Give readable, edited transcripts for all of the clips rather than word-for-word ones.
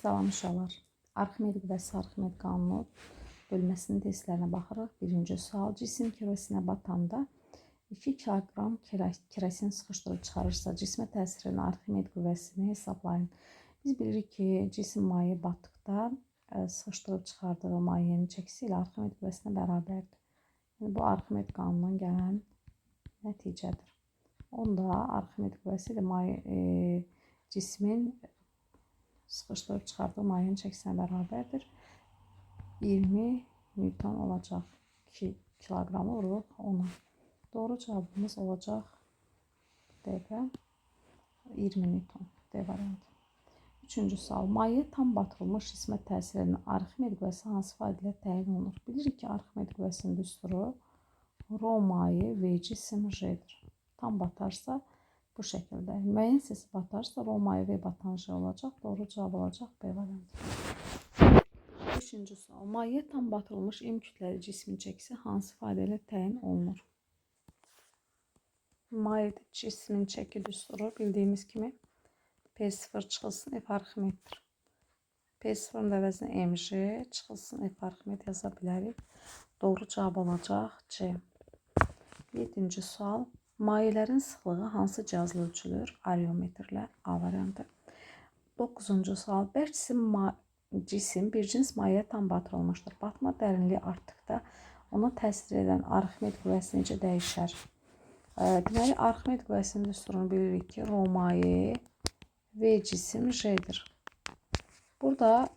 Salam uşaqlar. Arximed qüvvəsi, Arximed qanunu bölməsinin testlərinə baxırıq. Birinci sual. Cisim küresinə batanda 2 kiloqram kerosin sıxışdırıb çıxarırsa, cismə təsirin Arximed qüvvəsini hesablayın. Biz bilirik ki, cisim maye batdıqda sıxışdırıb çıxardığı mayenin çəkisi ilə Arximed qüvvəsinə bərabərdir. Yəni, bu Arximed qanunundan gələn nəticədir. Onda Arximed qüvvəsi ilə cismin sıxışdırıb çıxardığı mayenin çəkisinə bərabərdir. 20 Newton olacaq. 2 kiloqramı vururuq 10'a. Doğru cavabımız olacaq D-də 20 Newton. D variantı. Üçüncü sual. Maye tam batırılmış cismə təsir edən Arximed qüvvəsi hansı failə təyin olunur? Bilirik ki, Arximed qüvvəsinin düsturu Rho maye V cisim J'dir. Tam batarsa bu şəkildə. Müəyyən hissəsi batarsa Rho maye V batan J olacaq. Doğru cavab olacaq B variantı. Beşinci sual. Maye tam batırılmış M kütləli cismin çəkisi hansı failə ilə təyin olunur? Maye cismin çəki düsturu bildiyimiz kimi P0 çıxılsın F Arximeddir. P0'ın da əvəzinə MJ çıxılsın F Arximed yaza bilərik. Doğru cavab olacaq C. 7. sual. Mayələrin sıxlığı hansı cihazla ölçülür? Ariometrlə. A variantı. 9. sual. Bərk cisim bir cins mayəyə tam batırılmışdır. Batma dərinliyi artdıqda ona təsir edən Arximed qüvvəsi necə dəyişər? Deməli, Arximed qüvvəsinin düsturunu bilirik ki, Rho maye V cisim J'dir. Burada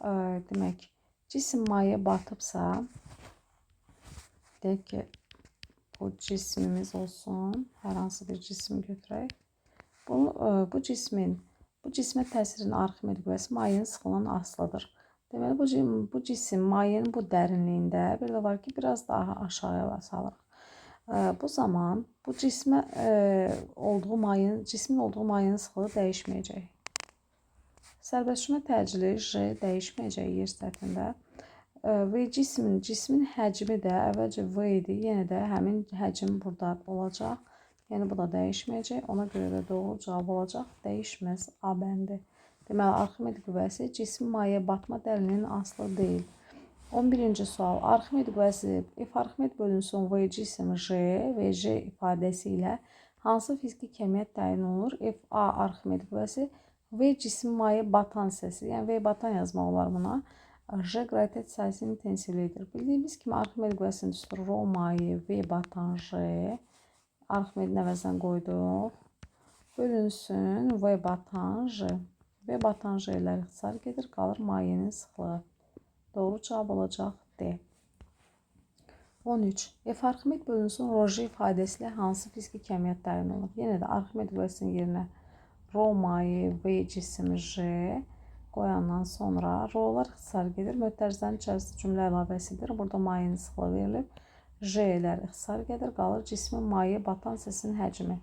demək, cisim maye batıbsa, deyək ki, bu cismimiz olsun. Hər hansı bir cismi götürək. Bu cismə təsirin Arximed qüvvəsi mayenin sıxlığından asılıdır. Deməli, bu cisim mayenin bu dərinliyində bir də var ki, biraz daha aşağıya salırıq. Bu zaman bu cismin olduğu mayenin sıxlığı dəyişməyəcək. Sərbəstləşmə təcili J dəyişməyəcək yer səthində. Və cismin həcmi də əvvəlcə V idi, yenə də həmin həcm burada olacaq. Yəni, bu da dəyişməyəcək. Ona görə də doğru cavab olacaq. Dəyişməz A bəndi. Deməli, Arximed qüvvəsi cismin maye batma dərinliyinin asılı deyil. 11. sual. Arximed qüvvəsi F Arximed bölünsün V cisim J və J ifadəsi ilə hansı fiziki kəmiyyət təyin olunur? F A Arximed qüvvəsi V cisim maye batan hissəsi. Yəni, V batan yazmaq olar buna. J qravitasiya sayəsinin intensivliyidir. Bildiyimiz kimi Arximed qüvvəsinin düsturu Rho maye V batan J. Arximedin əvəzinə qoyduq. Bölünsün V batan J. V batan J'lər ixtisar gedir, qalır mayenin sıxlığı. Doğru cavab olacaq D. 13. F Arximed bölünsün Rho J ifadəsi ilə hansı fiziki kəmiyyət təyin olunur? Yenə də Arximed qüvvəsinin yerinə Rho maye V cisim J qoyandan sonra Rho'lar ixtisar gedir. Mötərizənin içərisində cümlə əlavəsidir. Burada mayenin sıxlığı verilib. J'lər ixtisar gedir. Qalır cismin maye batan hissəsinin həcmi.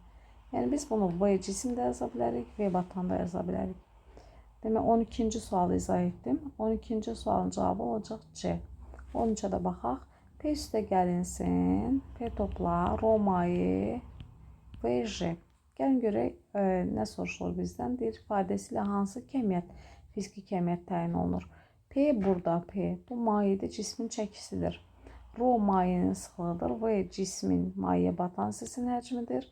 Yəni, biz bunu V cisim də yaza bilərik, V batan da yaza bilərik. Demək, 12. sualı izah etdim. 12. sualın cavabı olacaq C. 13'ə də baxaq. P üstə gəlinsin. P topla. Rho maye V J. Gəlin görək, nə soruşulur bizdən? Deyir, ifadəsi ilə hansı kəmiyyət, fiziki kəmiyyət təyin olunur? P burada, P. Bu mayedə cismin çəkisidir. Rho mayenin sıxlığıdır. V cismin maye batan hissəsinin həcmidir.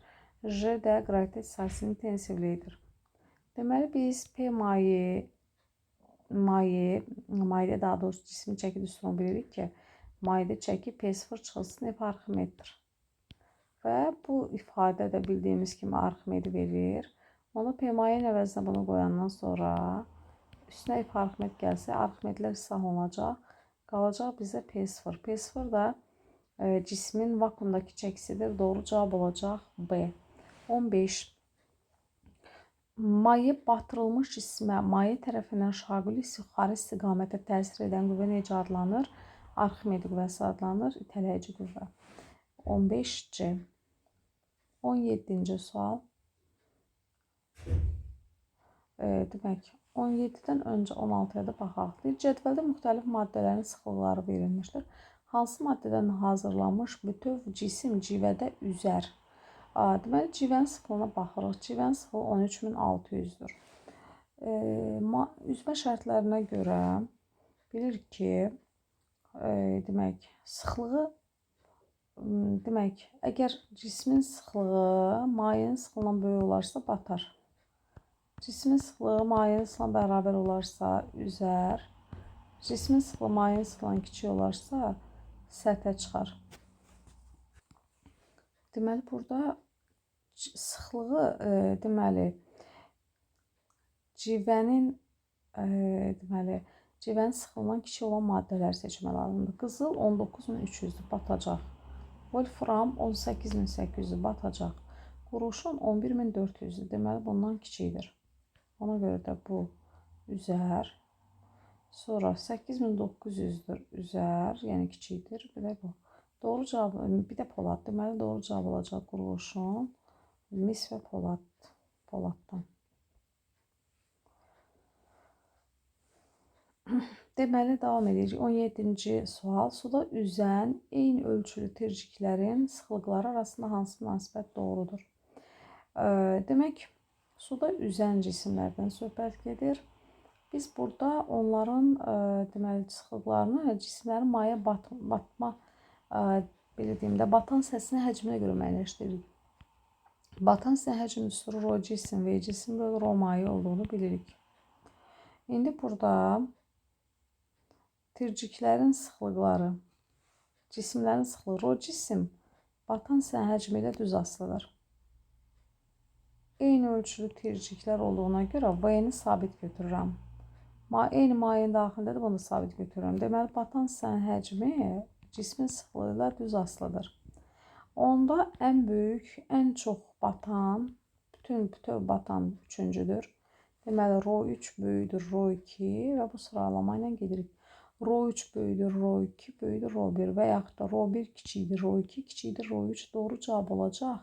J də qravitasiya sayəsinin intensivliyidir. Deməli, biz P mayedə daha doğrusu cismin çəki düsturunu bilirik ki, mayedə çəki P0 çıxılsın F Arximeddir. Və bu ifadə də bildiyimiz kimi Arximedi verir. Onu P mayenin əvəzinə bunu qoyandan sonra üstünə F Arximed gəlsə, Arximedlər sağ olacaq. Qalacaq bizə P0. P0 da cismin vakuumdakı çəkisidir. Doğru cavab olacaq B. 15. Maye batırılmış cismə maye tərəfindən şaquli yuxarı istiqamətə təsir edən qüvvə necə adlanır? Arximed qüvvəsi adlanır. İtələyici qüvvə. 15C. 17. sual. Demək, 17-dən öncə 16-ya da baxaq. Cədvəldə müxtəlif maddələrin sıxlıqları verilmişdir. Hansı maddədən hazırlanmış bütöv cisim civədə üzər? Deməli, civənin sıxlığına baxırıq. Civənin sıxlığı 13600-dür. üzmə şərtlərinə görə bilir ki, demək, sıxlığı, demək, əgər cismin sıxlığı mayenin sıxlığından böyük olarsa batar. Cismin sıxlığı mayenin sıxlığına bərabər olarsa üzər. Cismin sıxlığı mayenin sıxlığından kiçik olarsa səthə çıxar. Deməli, burada sıxlığı, deməli, civənin sıxlığından kiçik olan maddələr seçmək lazımdır. Qızıl 19300-dür, batacaq. Wolfram 18800-dür, batacaq. Quruşun 11400-dür, deməli bundan kiçikdir. Ona görə də bu üzər. Sonra 8900-dür, üzər, yəni kiçikdir. Bir də bu. Doğru cavab, bir də polad. Deməli, doğru cavab olacaq quruşun, mis və poladdan. Deməli, davam edirik. 17-ci sual. Suda üzən eyni ölçülü tirciklərin sıxlıqları arasında hansı münasibət doğrudur? Demək, suda üzən cisimlərdən söhbət gedir. Biz burada onların deməli, sıxlıqlarını cisimlərin maya batma batan hissəsinin həcminə görə müəyyənləşdiririk. Batan hissənin həcmi üstü rho cisim və cisim bölü rho maye olduğunu bilirik. İndi burada tirciklərin sıxlıqları, cisimlərin sıxlığı, rho cisim batan hissənin həcmi ilə düz asılıdır. Eyni ölçülü tirciklər olduğuna görə V-ni sabit götürürəm. Eyni mayenin daxilindədir, bunu da sabit götürürəm. Deməli, batan hissənin həcmi cismin sıxlığı ilə düz asılıdır. Onda ən böyük, ən çox batan, bütöv batan üçüncüdür. Deməli, rho 3 böyüdür rho 2 və bu sıralama ilə gedirik. Rho 3 böyüdür rho 2 böyüdür rho 1 və yaxud da rho 1 kiçikdir rho 2 kiçikdir rho 3. Doğru cavab olacaq.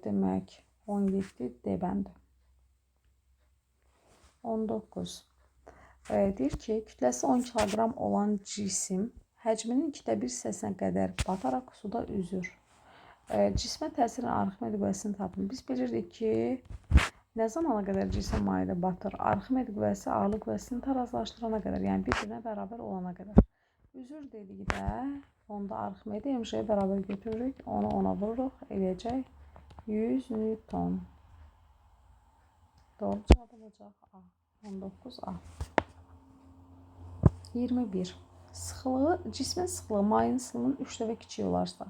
Demək, 17 D bəndi. 19. Deyir ki, kütləsi 10 kiloqram olan cisim həcminin 2/1 hissəsinə qədər bataraq suda üzür. Cismə təsirin Arximed qüvvəsini tapın. Biz bilirdik ki, nə zamana qədər cisim mayedə batır? Arximed qüvvəsi ağırlıq qüvvəsini tarazlaşdırana qədər, yəni bir-birinə bərabər olana qədər. Üzür dedikdə, onda Arximedi MJ-yə bərabər götürürük, onu ona vururuq, eləyəcək 100 Newton. Doğru cavab olacaq A. 19A. 21. Cismin sıxlığı mayenin sıxlığından 3 dəfə kiçik olarsa.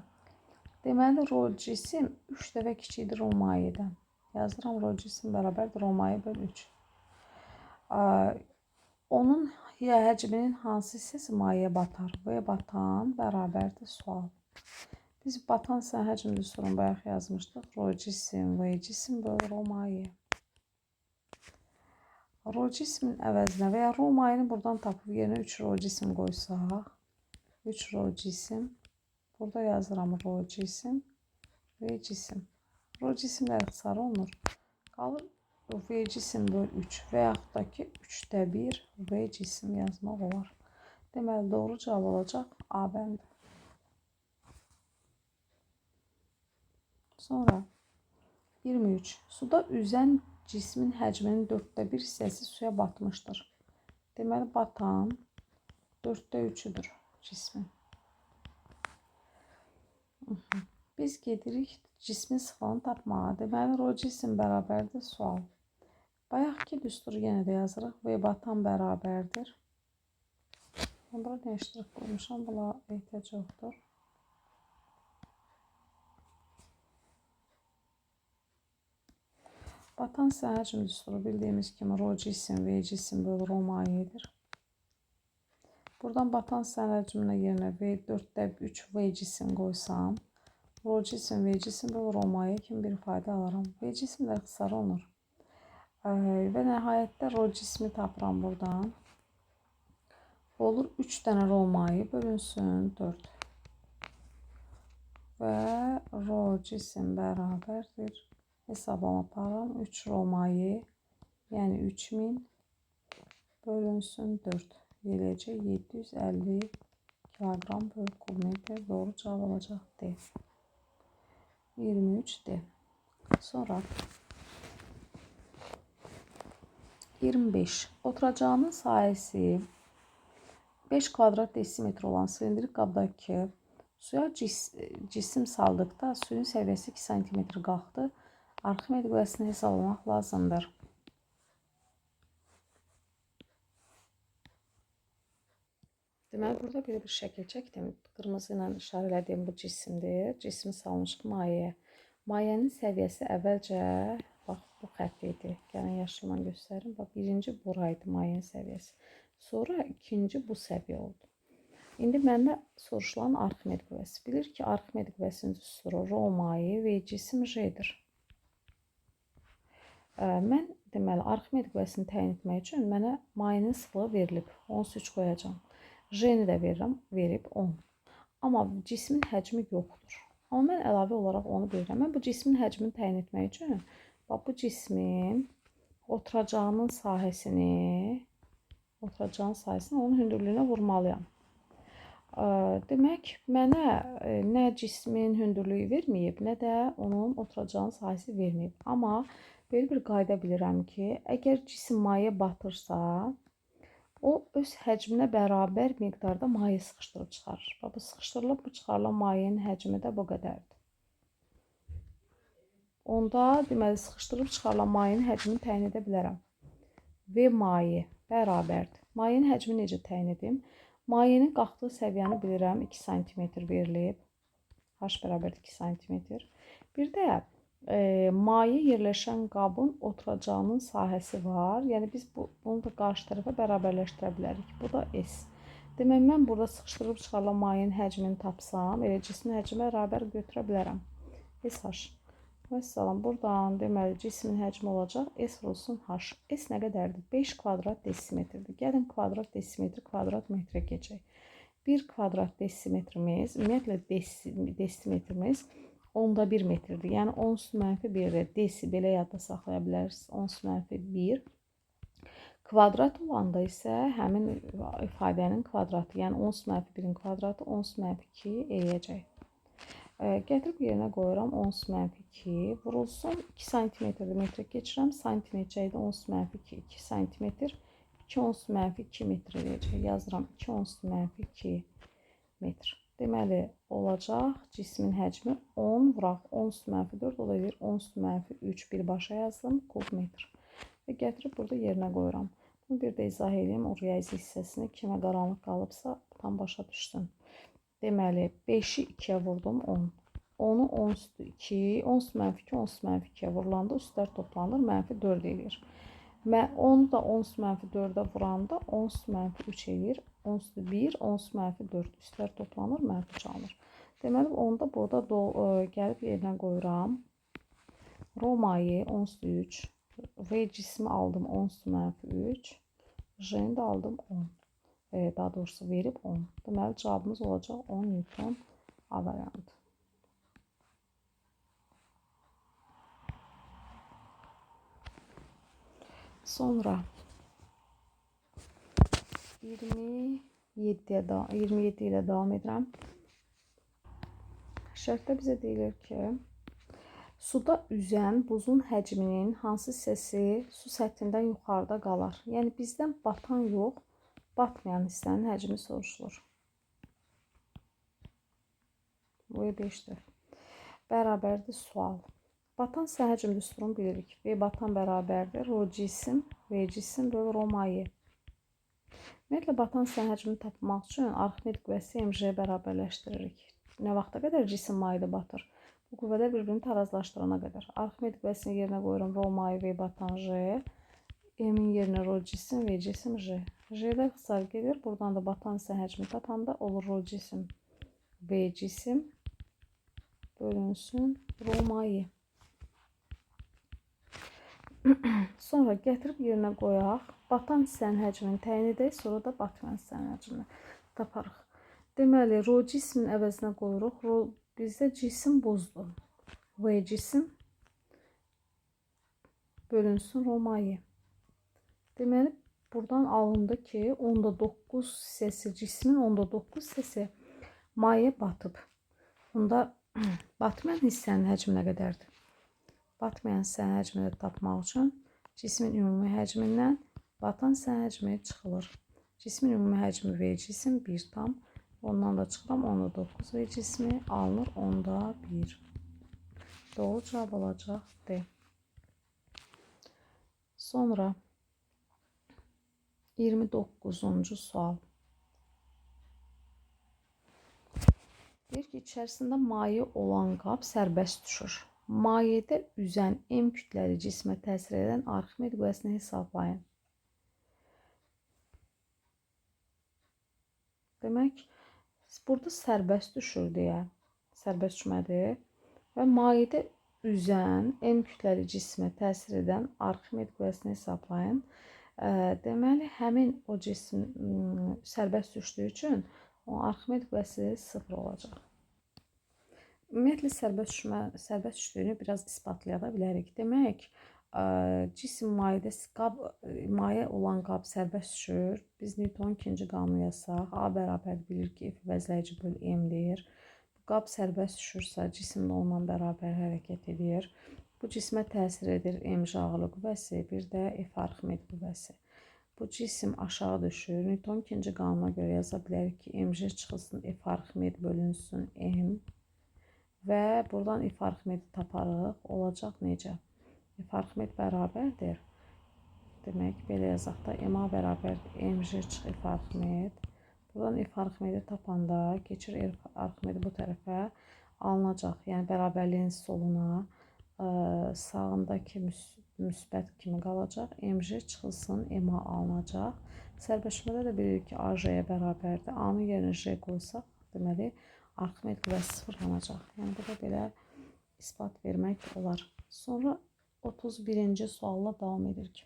Deməli, rho cisim 3 dəfə kiçikdir rho mayedən. Yazıram, rho cisim bərabərdir rho maye bölü 3. Onun həcminin hansı hissəsi mayəyə batar? V batan bərabərdir sual. Biz batan hissənin həcmini sorun bayaq yazmışdıq. Rho cisim, V cisim bölü rho maye. Rho cismin əvəzinə və ya rho mayeni buradan tapıb yerinə 3 rho cisim qoysaq. 3 rho cisim. Burada yazıram rho cisim və cisim. Rho cisimlər ixtisar olunur. Qalır V cisim bölü 3 və yaxud da ki 3/1 V cisim yazmaq olar. Deməli, doğru cavab olacaq A bəndi. Sonra 23. Suda üzən cismin həcminin 4/1 hissəsi suya batmışdır. Deməli, batan 4/3-üdür cismin. Biz gedirik cismin sıxlığını tapmağa. Deməli, rho cisim bərabərdir sual. Bayaqki düsturu yenə də yazırıq. V batan bərabərdir. Bura nə iştirak qoymuşam, buna ehtiyac yoxdur. Batan hissənin həcmi düsturu bildiyimiz kimi rho cisim, V cisim bölü rho mayedir. Buradan batan hissənin həcminə yerinə V 4/3 V cisim qoysam, rho cisim, V cisim bölü rho maye kimi bir ifadə alaram. V cisimlə ixtisar olunur. Və nəhayətdə rho cismi tapıram buradan. Olur 3 dənə rho maye bölünsün 4. Və rho cisim bərabərdir. Hesablama aparıram. 3 rho maye, yəni 3000 bölünsün 4. Eləyəcək 750 kiloqram bölü kubmetr. Doğru cavab olacaq D. 23 D. Sonra 25. Oturacağının sahəsi 5 kvadrat desimetr olan silindrik qabdakı suya cisim saldıqda suyun səviyyəsi 2 sm qalxdı. Arximed qüvvəsini hesablamaq lazımdır. Deməli, burada belə bir şəkil çəkdim. Qırmızı ilə işarələdiyim bu cisimdir. Cismi salmışıq mayəyə. Mayənin səviyyəsi əvvəlcə, bax, bu xətt idi. Gəlin yaşılla göstərim. Bax, birinci buraydı mayənin səviyyəsi. Sonra ikinci bu səviyyə oldu. İndi məndən soruşulan Arximed qüvvəsi. Bilir ki, Arximed qüvvəsinin düsturu rho maye və cisim J'dir. Mən deməli Arximed qüvvəsini təyin etmək üçün mənə mayenin sıxlığı verilib. 13 qoyacağam. J-ni də verib 10. Amma cismin həcmi yoxdur. Amma mən əlavə olaraq onu bilirəm. Mən bu cismin həcmini təyin etmək üçün bax, bu cismin oturacağının sahəsini onun hündürlüyünə vurmalıyam. Demək, mənə nə cismin hündürlüyü verməyib, nə də onun oturacağının sahəsi verməyib. Amma belə bir qayda bilirəm ki, əgər cisim maye batırsa, o öz həcminə bərabər miqdarda maye sıxışdırıb çıxarır. Bu sıxışdırılıb çıxarılan mayenin həcmi də bu qədərdir. Onda deməli sıxışdırıb çıxarılan mayenin həcmini təyin edə bilərəm. V maye bərabərdir. Mayenin həcmini necə təyin edim? Mayenin qalxdığı səviyyəni bilirəm, 2 sm verilib. H bərabərdir 2 sm. Bir də maye yerləşən qabın oturacağının sahəsi var. Yəni biz bunu da qarşı tərəfə bərabərləşdirə bilərik. Bu da S. Demək, mən burada sıxışdırıb çıxarılan mayenin həcmini tapsam, elə cismin həcmi bərabər götürə bilərəm. SH. Məsələn, buradan deməli cismin həcmi olacaq S vurulsun H. S nə qədərdir? 5 kvadrat desimetrdir. Gəlin kvadrat desimetri kvadrat metrə keçək. 1 kvadrat desimetrimiz, ümumiyyətlə desimetrimiz 10^1 metrdir. Yəni 10^-1 desi belə yadda saxlaya bilərsiniz. 10^1 kvadrat olanda isə həmin ifadənin kvadratı, yəni 10^-1-in kvadratı 10^-2 eləyəcək. Gətirib yerinə qoyuram 10^-2 vurulsun 2 sm-dir metrə keçirəm. Santimetrəydə 10^-2 2 sm 2 10^-2 metr eləyəcək. Yazıram 2 10^-2 metr. Deməli olacaq cismin həcmi 10 vuraq 10^-4 o da edir 10^-3 birbaşa yazdım kub metr. Və gətirib burada yerinə qoyuram. Bunu bir də izah edeyim. O riyazi hissəsini kimə qaranlıq qalıbsa tam başa düşsün. Deməli 5-i 2-yə vurdum 10. 10-u 10^-2, 10^-2, 10^-2-yə vurulanda üstlər toplanır, -4 eləyir. 10-u da 10^-4-ə vuranda 10^-3 eləyir. 10^-1, 10^-4 üstlər toplanır, -3 alınır. Deməli, onu da burada gəlib yerinə qoyuram. Rho maye 10^3, V cismi aldım 10^3, J-ni də aldım 10. Daha doğrusu verib 10. Deməli, cavabımız olacaq 10 Newton A variantı. Sonra 27 ilə davam edirəm. Şərtdə bizə deyilir ki, suda üzən buzun həcminin hansı hissəsi su səthindən yuxarıda qalar? Yəni bizdən batan yox, batmayan hissənin həcmi soruşulur. Bu 5-dir. Bərabərdir sual. Batan hissənin həcmi düsturunu bilirik. V batan bərabərdir. Rho cisim, V cisim bölü rho maye. Ümumiyyətlə, batan hissənin həcmini tapmaq üçün Arximed qüvvəsi mJ bərabərləşdiririk. Nə vaxta qədər cisim mayedə batır? Bu qüvvələr bir-birini tarazlaşdırana qədər. Arximed qüvvəsini yerinə qoyuram. Rho maye, V batan J. M-in yerinə rho cisim, V cisim J. J-də xısar gedir. Buradan da batan hissənin həcmini tapanda olur rho cisim, V cisim bölünsün rho maye. Sonra gətirib yerinə qoyaq. Batan hissənin həcmini təyin edək, sonra da batmayan hissənin həcmini taparıq. Deməli, rho cismin əvəzinə qoyuruq. Rho bizdə cisim buzdur. V cisim bölünsün rho maye. Deməli, buradan alındı ki, 9 hissəsi cismin 9 hissəsi maye batıb. Bunda batmayan hissənin həcmi nə qədərdir? Batmayan hissənin həcmini tapmaq üçün cismin ümumi həcmindən Batan hissənin həcmi çıxılır. Cismin ümumi həcmi V cisim 1 tam. Ondan da çıxıram 10-9 V cismi alınır 10-1. Doğru cavab olacaq D. Sonra 29-cu sual. Deyir ki, içərisində maye olan qab sərbəst düşür. Mayedə üzən M kütləli cismə təsir edən Arximed qüvvəsini hesablayın. Demək, burada sərbəst düşür deyə, sərbəst düşmədir və mayedə üzən M kütləli cismə təsir edən Arximed qüvvəsini hesablayın. Deməli, həmin o cism sərbəst düşdüyü üçün o Arximed qüvvəsi 0 olacaq. Ümumiyyətlə, sərbəst düşdüyünü biraz isbatlaya da bilərik. Demək, cisim maye olan qab sərbəst düşür. Biz Newtonun ikinci qanunu yazsaq, A bərabər bilir ki, F vəzləyici böl M-dir. Bu qab sərbəst düşürsə, cisim də onunla bərabər hərəkət edir. Bu cismə təsir edir M jağılı qüvvəsi, bir də F Arximed qüvvəsi. Bu cisim aşağı düşür. Newtonun ikinci qanuna görə yaza bilərik ki, mj çıxılsın F Arximed bölünsün M və buradan F Arximedi taparıq. Olacaq necə? F Arximed bərabərdir. Demək, belə yazaq da MA bərabərdir mj çıx F Arximed. Buradan F Arximedi tapanda keçir F Arximedi bu tərəfə alınacaq. Yəni, bərabərliyin soluna sağındakı müsbət kimi qalacaq. mj çıxılsın MA alınacaq. Sərbləşmədə də bilirik ki, AJ-yə bərabərdir. A-nın yerinə J qoysaq, deməli, Arximed qüvvəsi sıfırlanacaq. Yəni, burada belə isbat vermək olar. Sonra 31-ci sualla davam edirik.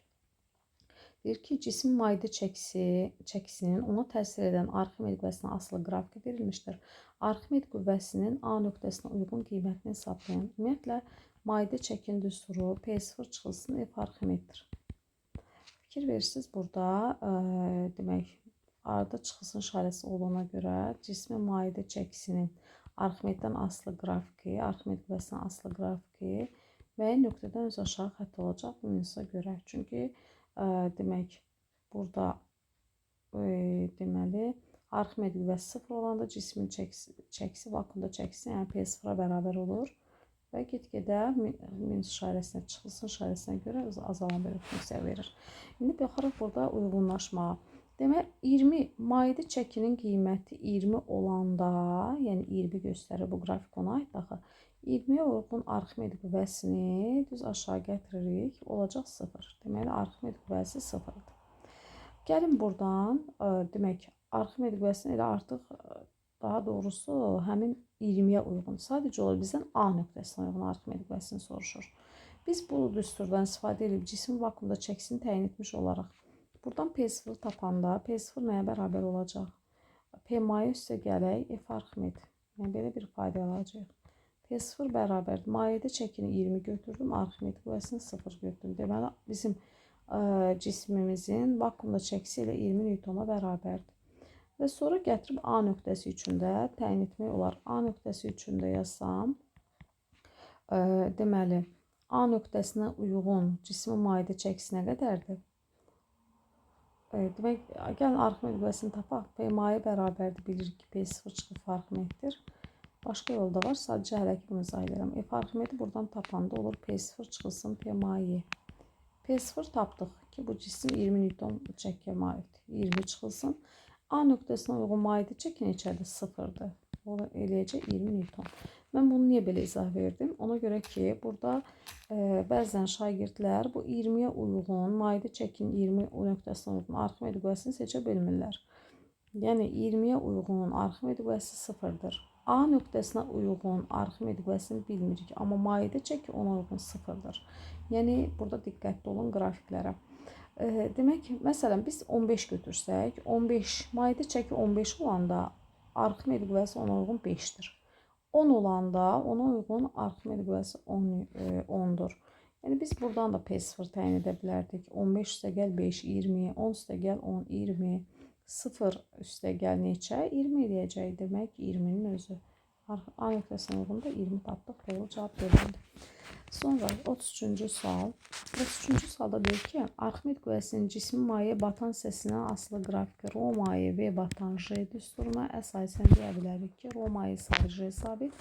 Deyir ki, cismin mayedə çəkisinin ona təsir edən Arximed qüvvəsinə asılı qrafiki verilmişdir. Arximed qüvvəsinin A nöqtəsinə uyğun qiymətini hesablayın. Ümumiyyətlə, mayedə çəkin düsturu P0 çıxılsın F Arximeddir. Fikir verirsiniz, burada demək, arada çıxılsın işarəsi olduğuna görə cismin mayedə çəkisinin Arximeddən asılı qrafiki, Arximed qüvvəsinə asılı qrafiki müəyyən nöqtədən öz aşağı xətt olacaq bu minusa görə. Çünki demək, burada deməli, Arximed qüvvəsi 0 olanda cismin çəkisi, vakuumda çəkisi, yəni P0-a bərabər olur və get-gedə minus işarəsinə, çıxılsın işarəsinə görə azalan bir funksiya verir. İndi baxarıq burada uyğunlaşmağa. Demək, 20 mayedə çəkinin qiyməti 20 olanda, yəni 20 göstərir bu qrafik ona aid daxı. 20-yə uyğun Arximed qüvvəsini düz aşağı gətiririk, olacaq 0. Deməli, Arximed qüvvəsi 0-dır. Gəlin buradan, demək, Arximed qüvvəsini elə artıq, daha doğrusu, həmin 20-yə uyğun. Sadəcə olaraq bizdən A nöqtəsinə uyğun Arximed qüvvəsini soruşur. Biz bu düsturdan istifadə edib cisim vakuumda çəkisini təyin etmiş olaraq buradan P0 tapanda P0 nəyə bərabər olacaq? P maye üstə gələk F Arximed. Yəni, belə bir ifadə alacaq. P0 bərabərdir. Mayedə çəkini 20 götürdüm, Arximed qüvvəsini 0 götürdüm. Deməli, bizim cismimizin vakuumda çəkisi ilə 20 Newtona bərabərdir. Və sonra gətirib A nöqtəsi üçün də təyin etmək olar. A nöqtəsi üçün də yazsam, deməli, A nöqtəsinə uyğun cismin mayedə çəkisi nə qədərdir? Demək, gəlin Arximed qüvvəsini tapaq. P maye bərabərdir, bilirik ki, P0 çıxıb Arximeddir. Başqa yolda var, sadəcə hələ ki, bunu izah edirəm. F Arximedi buradan tapanda olur P0 çıxılsın P maye. P0 tapdıq ki, bu cisim 20 Newton çəkiyə malikdir. 20 çıxılsın. A nöqtəsinə uyğun mayedə çəki neçədir? 0-dır. O eləyəcək 20 Newton. Mən bunu niyə belə izah verdim? Ona görə ki, burada bəzən şagirdlər bu 20-yə uyğun, mayedə çəkinin 20 nöqtəsinə uyğun Arximed qüvvəsini seçə bilmirlər. Yəni, 20-yə uyğun Arximed qüvvəsi 0-dır. A nöqtəsinə uyğun Arximed qüvvəsini bilmirik, amma mayedə çəki ona uyğun 0-dır. Yəni, burada diqqətli olun qrafiklərə. Demək ki, məsələn, biz 15 götürsək, 15, mayedə çəki 15 olanda Arximed qüvvəsi ona uyğun 5-dir. 10 olanda ona uyğun Arximed qüvvəsi 10-dur. Yəni, biz buradan da P0 təyin edə bilərdik. 15 üstə gəl 5, 20, 10 üstə gəl 10, 20, 0 üstə gəl neçə? 20 eləyəcək, demək 20-nin özü. A nöqtəsinə uyğun da 20 tapdıq. Doğru cavab verildi. Sonra 33-cü sual. 33-cü sualda deyir ki, Arximed qüvvəsinin cismin mayeyə batan hissəsindən asılı qrafiki rho maye V batan J düsturuna əsasən deyə bilərik ki, rho maye sabit J sabit,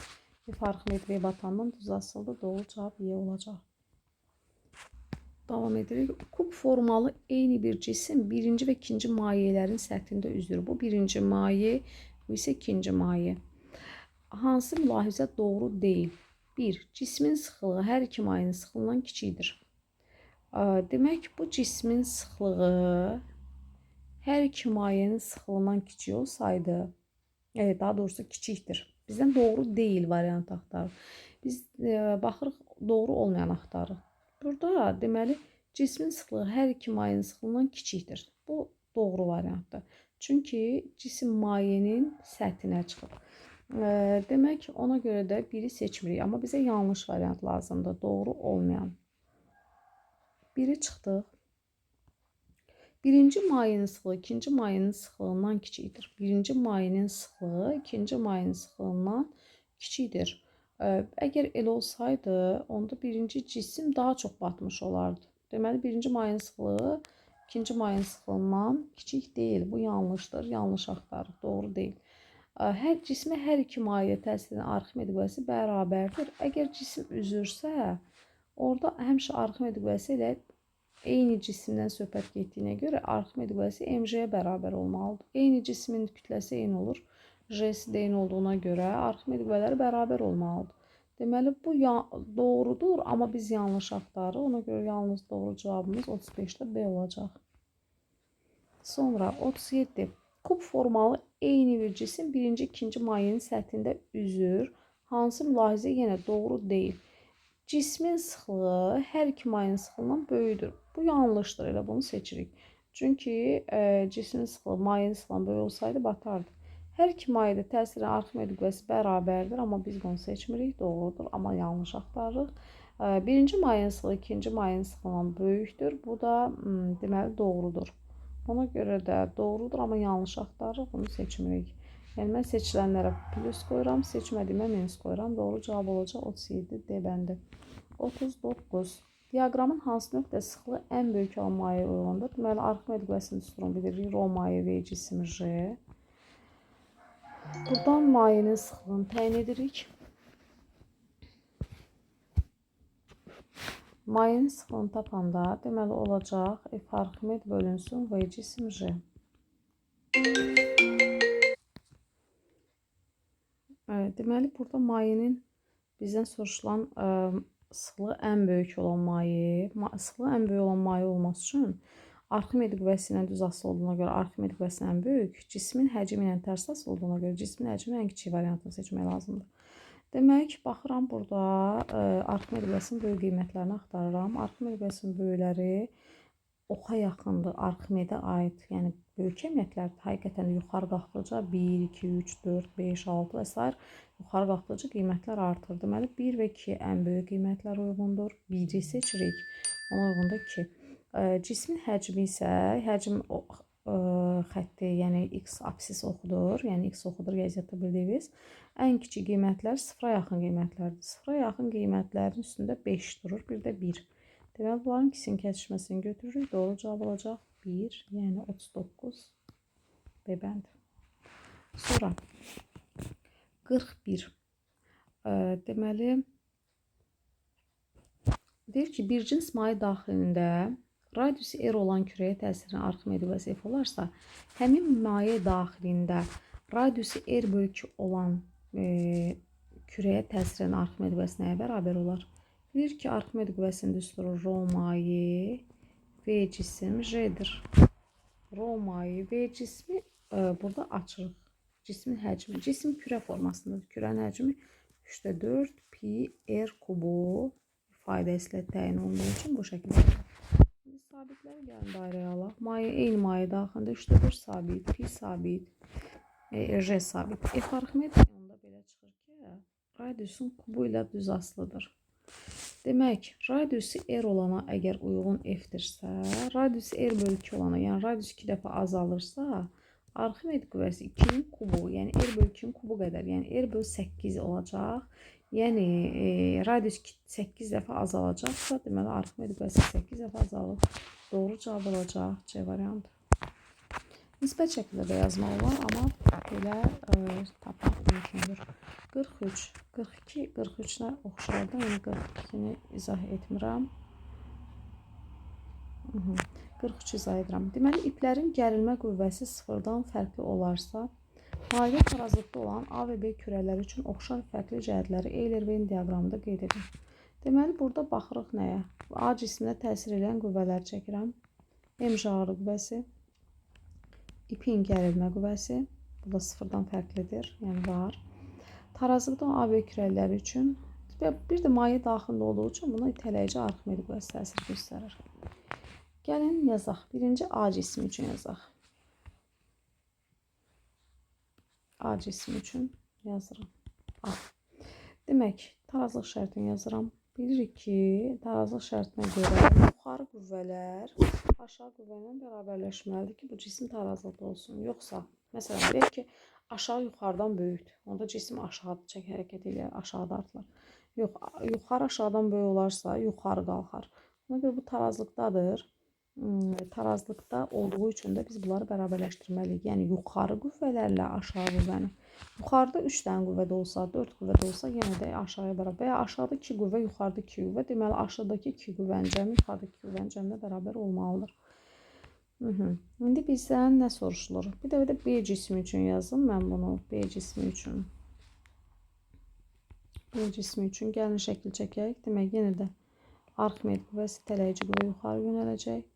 F Arximed V batandan düz asılıdır. Doğru cavab Y olacaq. Davam edirik. Kub formalı eyni bir cisim birinci və ikinci mayələrin səthində üzür. Bu birinci maye, bu isə ikinci maye. Hansı mülahizə doğru deyil? 1. Cismin sıxlığı hər iki mayenin sıxlığından kiçikdir. Demək, bu cismin sıxlığı hər iki mayenin sıxlığından kiçik olsaydı, daha doğrusu kiçikdir. Bizdən doğru deyil variant axtarır. Biz baxırıq, doğru olmayan axtarırıq. Burada deməli cismin sıxlığı hər iki mayenin sıxlığından kiçikdir. Bu doğru variantdır. Çünki cisim mayenin səthinə çıxır. Demək, ona görə də biri seçmirik. Amma bizə yanlış variant lazımdır. Doğru olmayan. Biri çıxdıq. Birinci mayenin sıxlığı ikinci mayenin sıxlığından kiçikdir. Birinci mayenin sıxlığı ikinci mayenin sıxlığından kiçikdir. Əgər elə olsaydı, onda birinci cisim daha çox batmış olardı. Deməli, birinci mayenin sıxlığı ikinci mayenin sıxlığından kiçik deyil. Bu yanlışdır. Yanlış axtarır. Doğru deyil. Hər cismə hər iki mayeyə təsir edən Arximed qüvvəsi bərabərdir. Əgər cisim üzürsə, orada həmişə Arximed qüvvəsi ilə eyni cisimdən söhbət getdiyinə görə Arximed qüvvəsi mj-yə bərabər olmalıdır. Eyni cismin kütləsi eyni olur. J-si də eyni olduğuna görə Arximed qüvvələri bərabər olmalıdır. Deməli, bu doğrudur, amma biz yanlış axtarırıq. Ona görə yalnız doğru cavabımız 35-də B olacaq. Sonra 37. Kub formalı eyni bir cisim birinci, ikinci mayenin səthində üzür. Hansı mülahizə yenə doğru deyil. Cismin sıxlığı hər iki mayenin sıxlığından böyükdür. Bu yanlışdır, elə bunu seçirik. Çünki cismin sıxlığı mayenin sıxlığından böyük olsaydı batardı. Hər iki mayedə təsirin Arximed qüvvəsi bərabərdir, amma biz bunu seçmirik. Doğrudur, amma yanlış axtarırıq. Birinci mayenin sıxlığı ikinci mayenin sıxlığından böyükdür. Bu da deməli doğrudur. Ona görə də doğrudur, amma yanlış axtarırıq. Bunu seçmirik. Yəni, mən seçilənlərə plus qoyuram, seçmədiyimə minus qoyuram. Doğru cavab olacaq 37 D bəndi. 39. Diaqramın hansı nöqtə sıxlığı ən böyük olan mayeyə uyğundur? Deməli, Arximed qüvvəsinin düsturunu bilirik. Rho maye V cisim J. Buradan mayenin sıxlığını təyin edirik. Mayenin sıxlığını tapanda deməli olacaq F Arximed bölünsün V cisim J. Deməli, burada mayenin bizdən soruşulan sıxlığı ən böyük olan maye, sıxlığı ən böyük olan maye olması üçün Arximed qüvvəsi ilə düz asılı olduğuna görə Arximed qüvvəsi ən böyük, cismin həcmi ilə tərs asılı olduğuna görə cismin həcmi ən kiçik variantını seçmək lazımdır. Demək, baxıram burada Arximed qüvvəsinin böyük qiymətlərini axtarıram. Arximed qüvvəsinin böyükləri oxa yaxındır, Arximedə aid, yəni böyük əməliyyatlar həqiqətən yuxarı qalxdıqca 1, 2, 3, 4, 5, 6 və s. yuxarı qalxdıqca qiymətlər artır. Deməli, 1 və 2 ən böyük qiymətlər uyğundur. 1-i seçirik. Ona uyğundur 2. Cismin həcmi isə, həcm xətti, yəni x apsis oxudur. Yəni x oxudur riyaziyyatda bildiyiniz. Ən kiçik qiymətlər 0-a yaxın qiymətlərdir. 0-a yaxın qiymətlərin üstündə 5 durur, bir də 1. Deməli, bunların ikisinin kəsişməsini götürürük. Doğru cavab olacaq 1, yəni 39 B bəndi. Sonra 41. Deməli, deyir ki, bir cins maye daxilində radiusu R olan kürəyə təsirin Arximed qüvvəsi F olarsa, həmin maye daxilində radiusu R bölü 2 olan kürəyə təsirin Arximed qüvvəsi nəyə bərabər olar? Bilir ki, Arximed qüvvəsinin düsturu rho maye V cisim J'dir. Rho maye V cismi burada açırıq. Cismin həcmi, cisim kürə formasındadır. Kürənin həcmi 3/4 pi R kubu ifadəsilə təyin olunduğu üçün bu şəkildə. Şimdi sabitləri gəlin dairəyə alaq. Maye eyni maye daxilində 3/4 sabit, pi sabit, J sabit. F Arximed onda belə çıxır ki, radiusun kubu ilə düz asılıdır. Demək, radiusu R olana əgər uyğun F-dirsə, radiusu R bölü 2 olana, yəni radius 2 dəfə azalırsa, Arximed qüvvəsi 2-nin kubu, yəni r bölü 2-nin kubu qədər, yəni r bölü 8 olacaq. Yəni radius 8 dəfə azalacaqsa, deməli Arximed qüvvəsi 8 dəfə azalır. Doğru cavab olacaq C variantı. Nisbət şəkildə də yazmaq olar, amma belə tapmaq mümkündür. 43, 42, 43-nə oxşardır. Yəni 42-ni izah etmirəm. 43 izah edirəm. Deməli, iplərin gərilmə qüvvəsi sıfırdan fərqli olarsa, mayedə tarazlıqda olan A və B kürələri üçün oxşar fərqli cəhətləri Euler-Venn diaqramında qeyd edin. Deməli, burada baxırıq nəyə? A cisminə təsir edən qüvvələri çəkirəm. MJ ağırlıq qüvvəsi, ipin gərilmə qüvvəsi, bu da sıfırdan fərqlidir, yəni var. Tarazlıqda olan A və B kürələri üçün bir də maye daxilində olduğu üçün buna itələyici Arximed qüvvəsi təsir göstərir. Gəlin yazaq. Birinci A cismi üçün yazaq. A cismi üçün yazıram. A. Demək, tarazlıq şərtini yazıram. Bilirik ki, tarazlıq şərtinə görə yuxarı qüvvələr aşağı qüvvə ilə bərabərləşməlidir ki, bu cisim tarazlıqda olsun. Yoxsa, məsələn, deyək ki, aşağı yuxarıdan böyükdür. Onda cisim aşağı hərəkət edir, aşağı dartılır. Yox, yuxarı aşağıdan böyük olarsa, yuxarı qalxar. Ona görə bu tarazlıqdadır. Tarazlıqda olduğu üçün də biz bunları bərabərləşdirməliyik. Yəni, yuxarı qüvvələrlə aşağı qüvvəni. Yuxarıda 3 dənə qüvvədə olsa, 4 qüvvədə olsa, yenə də aşağıya bərabər. Və ya aşağıda 2 qüvvə, yuxarıda 2 qüvvə. Deməli, aşağıdakı 2 qüvvənin cəmi, yuxarıdakı 2 qüvvənin cəminə bərabər olmalıdır. İndi bizdən nə soruşulur? Bir də B cismi üçün yazım mən bunu. B cismi üçün. B cismi üçün gəlin şəkil çəkək. Demək, yenə də Arximed qüvvəsi itələyici qüvvə yuxarı yönələcək.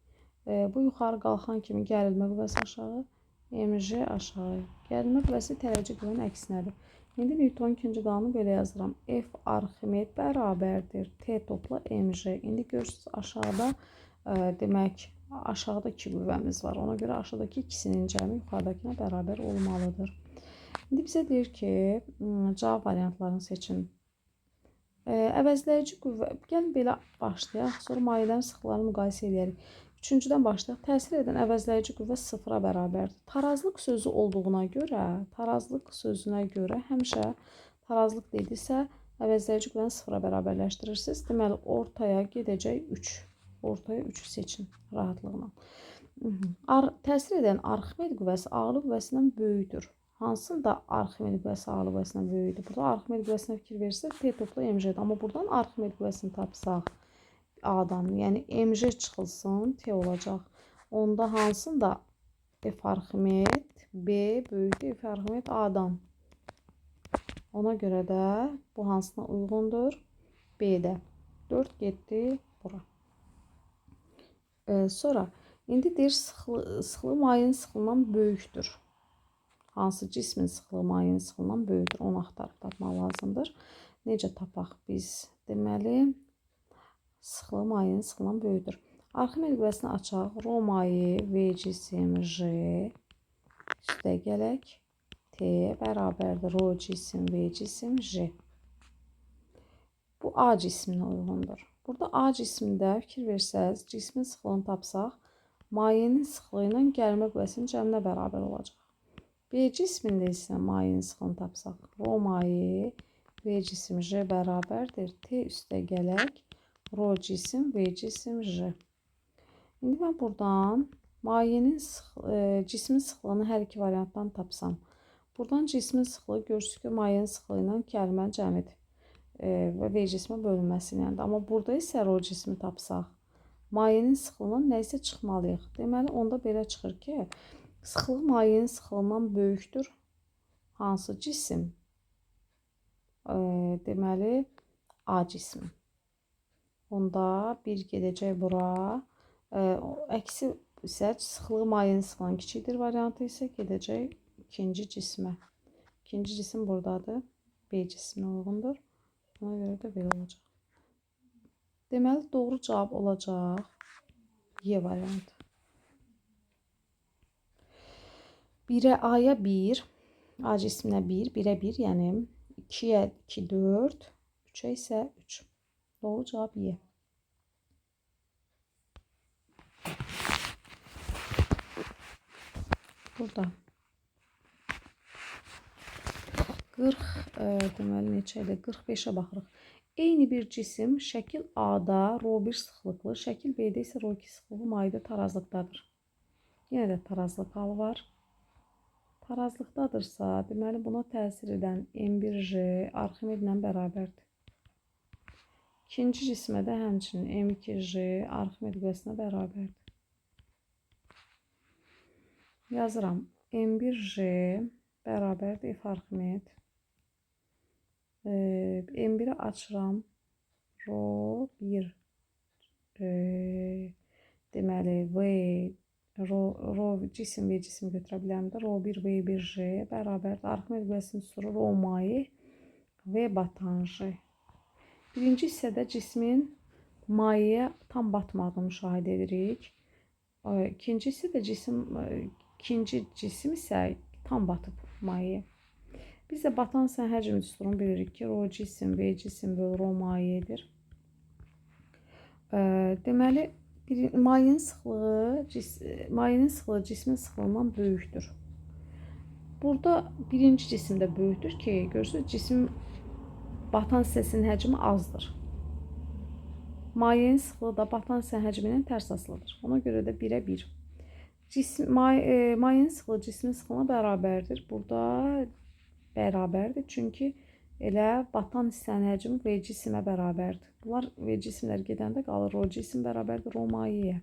Bu yuxarı qalxan kimi gərilmə qüvvəsi aşağı, MJ aşağı. Gərilmə qüvvəsi itələyici qüvvənin əksinədir. İndi Newtonun ikinci qanunu belə yazıram. F Arximed bərabərdir T topla MJ. İndi görürsünüz aşağıda demək aşağıda 2 qüvvəmiz var. Ona görə aşağıdakı ikisinin cəmi yuxarıdakına bərabər olmalıdır. İndi bizə deyir ki, cavab variantlarını seçin. Əvəzləyici qüvvə, gəlin belə başlayaq, sonra mayələrin sıxlıqlarını müqayisə edərik. Üçüncüdən başlayaq. Təsir edən əvəzləyici qüvvə sıfıra bərabərdir. Tarazlıq sözü olduğuna görə, tarazlıq sözünə görə həmişə tarazlıq dedirsə, əvəzləyici qüvvəni sıfıra bərabərləşdirirsiniz. Deməli, ortaya gedəcək 3. Ortaya 3'ü seçin rahatlıqla. Təsir edən Arximed qüvvəsi ağırlıq qüvvəsindən böyükdür. Hansında Arximed qüvvəsi ağırlıq qüvvəsindən böyükdür? Burada Arximed qüvvəsinə fikir verirsək, T topla MJ'dir. Amma buradan Arximed qüvvəsini tapsaq, A-dan, yəni MJ çıxılsın, T olacaq. Onda hansında F Arximed, B böyükdür, F Arximed A-dan. Ona görə də bu hansına uyğundur? B-də. 4 getdi bura. Sonra, indi deyir, sıxlığı mayenin sıxlığından böyükdür. Hansı cismin sıxlığı mayenin sıxlığından böyükdür? Onu axtarıb tapmaq lazımdır. Necə tapaq biz? Deməli, sıxlığı mayenin sıxlığından böyükdür. Arximed qüvvəsini açaq. Rho maye, V cisim, J üstə gələk. T bərabərdir. Rho cisim, V cisim, J. Bu A cisminə uyğundur. Burada A cismində fikir versəz, cismin sıxlığını tapsaq, mayenin sıxlığı ilə gərilmə qüvvəsinin cəminə bərabər olacaq. B cismində isə mayenin sıxlığını tapsaq, Rho maye, V cisim, J bərabərdir. T üstə gələk. Rho cisim, V cisim, J. İndi mən buradan mayenin cismin sıxlığını hər iki variantdan tapsam, buradan cismin sıxlığı görürsünüz ki, mayenin sıxlığı ilə gərilmənin cəmidir. Və V cismə bölünməsi ilə. Amma burada isə Rho cismi tapsaq, mayenin sıxlığından nə isə çıxmalıyıq. Deməli, onda belə çıxır ki, sıxlıq mayenin sıxlığından böyükdür. Hansı cisim? Deməli, A cismi. Onda 1 gedəcək bura. Əksi isə sıxlığı mayenin sıxlığından kiçikdir variantı isə gedəcək ikinci cismə. İkinci cisim buradadır. B cisminə uyğundur. Ona görə də belə olacaq. Deməli, doğru cavab olacaq Y variantı. 1'ə A'ya 1, A cisminə 1, 1'ə 1, yəni 2'yə 2, 4, 3'ə isə 3. Doğru cavab Y. Burada 40 deməli neçə idi? 45-ə baxırıq. Eyni bir cisim şəkil A-da ρ1 sıxlıqlı, şəkil B-də isə ρ2 sıxlıqlı mayedə tarazlıqdadır. Yenə də tarazlıq halı var. Tarazlıqdadırsa, deməli buna təsir edən M1J Arximedlə bərabərdir. İkinci cismə də həmçinin M2J Arximed qüvvəsinə bərabərdir. Yazıram. M1J bərabərdir F Arximed. M1'i açıram. ρ1 deməli cisim və cisim götürə bilərəm də. ρ1 V1J bərabərdir. Arximed qüvvəsinin üstü ρ mayi V batan J. Birinci hissədə cismin mayeyə tam batmadığını müşahidə edirik. İkinci hissədə ikinci cisim isə tam batıb mayeyə. Biz də batan hissənin həcm düsturunu bilirik ki, ρ cisim V cisim bölü ρ mayedir. Deməli, mayenin sıxlığı cismin sıxlığından böyükdür. Burada birinci cisim də böyükdür ki, görürsünüz, cisim batan hissəsinin həcmi azdır. Mayenin sıxlığı da batan hissənin həcmindən tərs asılıdır. Ona görə də 1-ə 1. Mayenin sıxlığı cismin sıxlığına bərabərdir. Burada bərabərdir, çünki elə batan hissənin həcmi V cisimə bərabərdir. Bunlar V cisimlər gedəndə qalır. ρ cisim bərabərdir ρ mayeyə.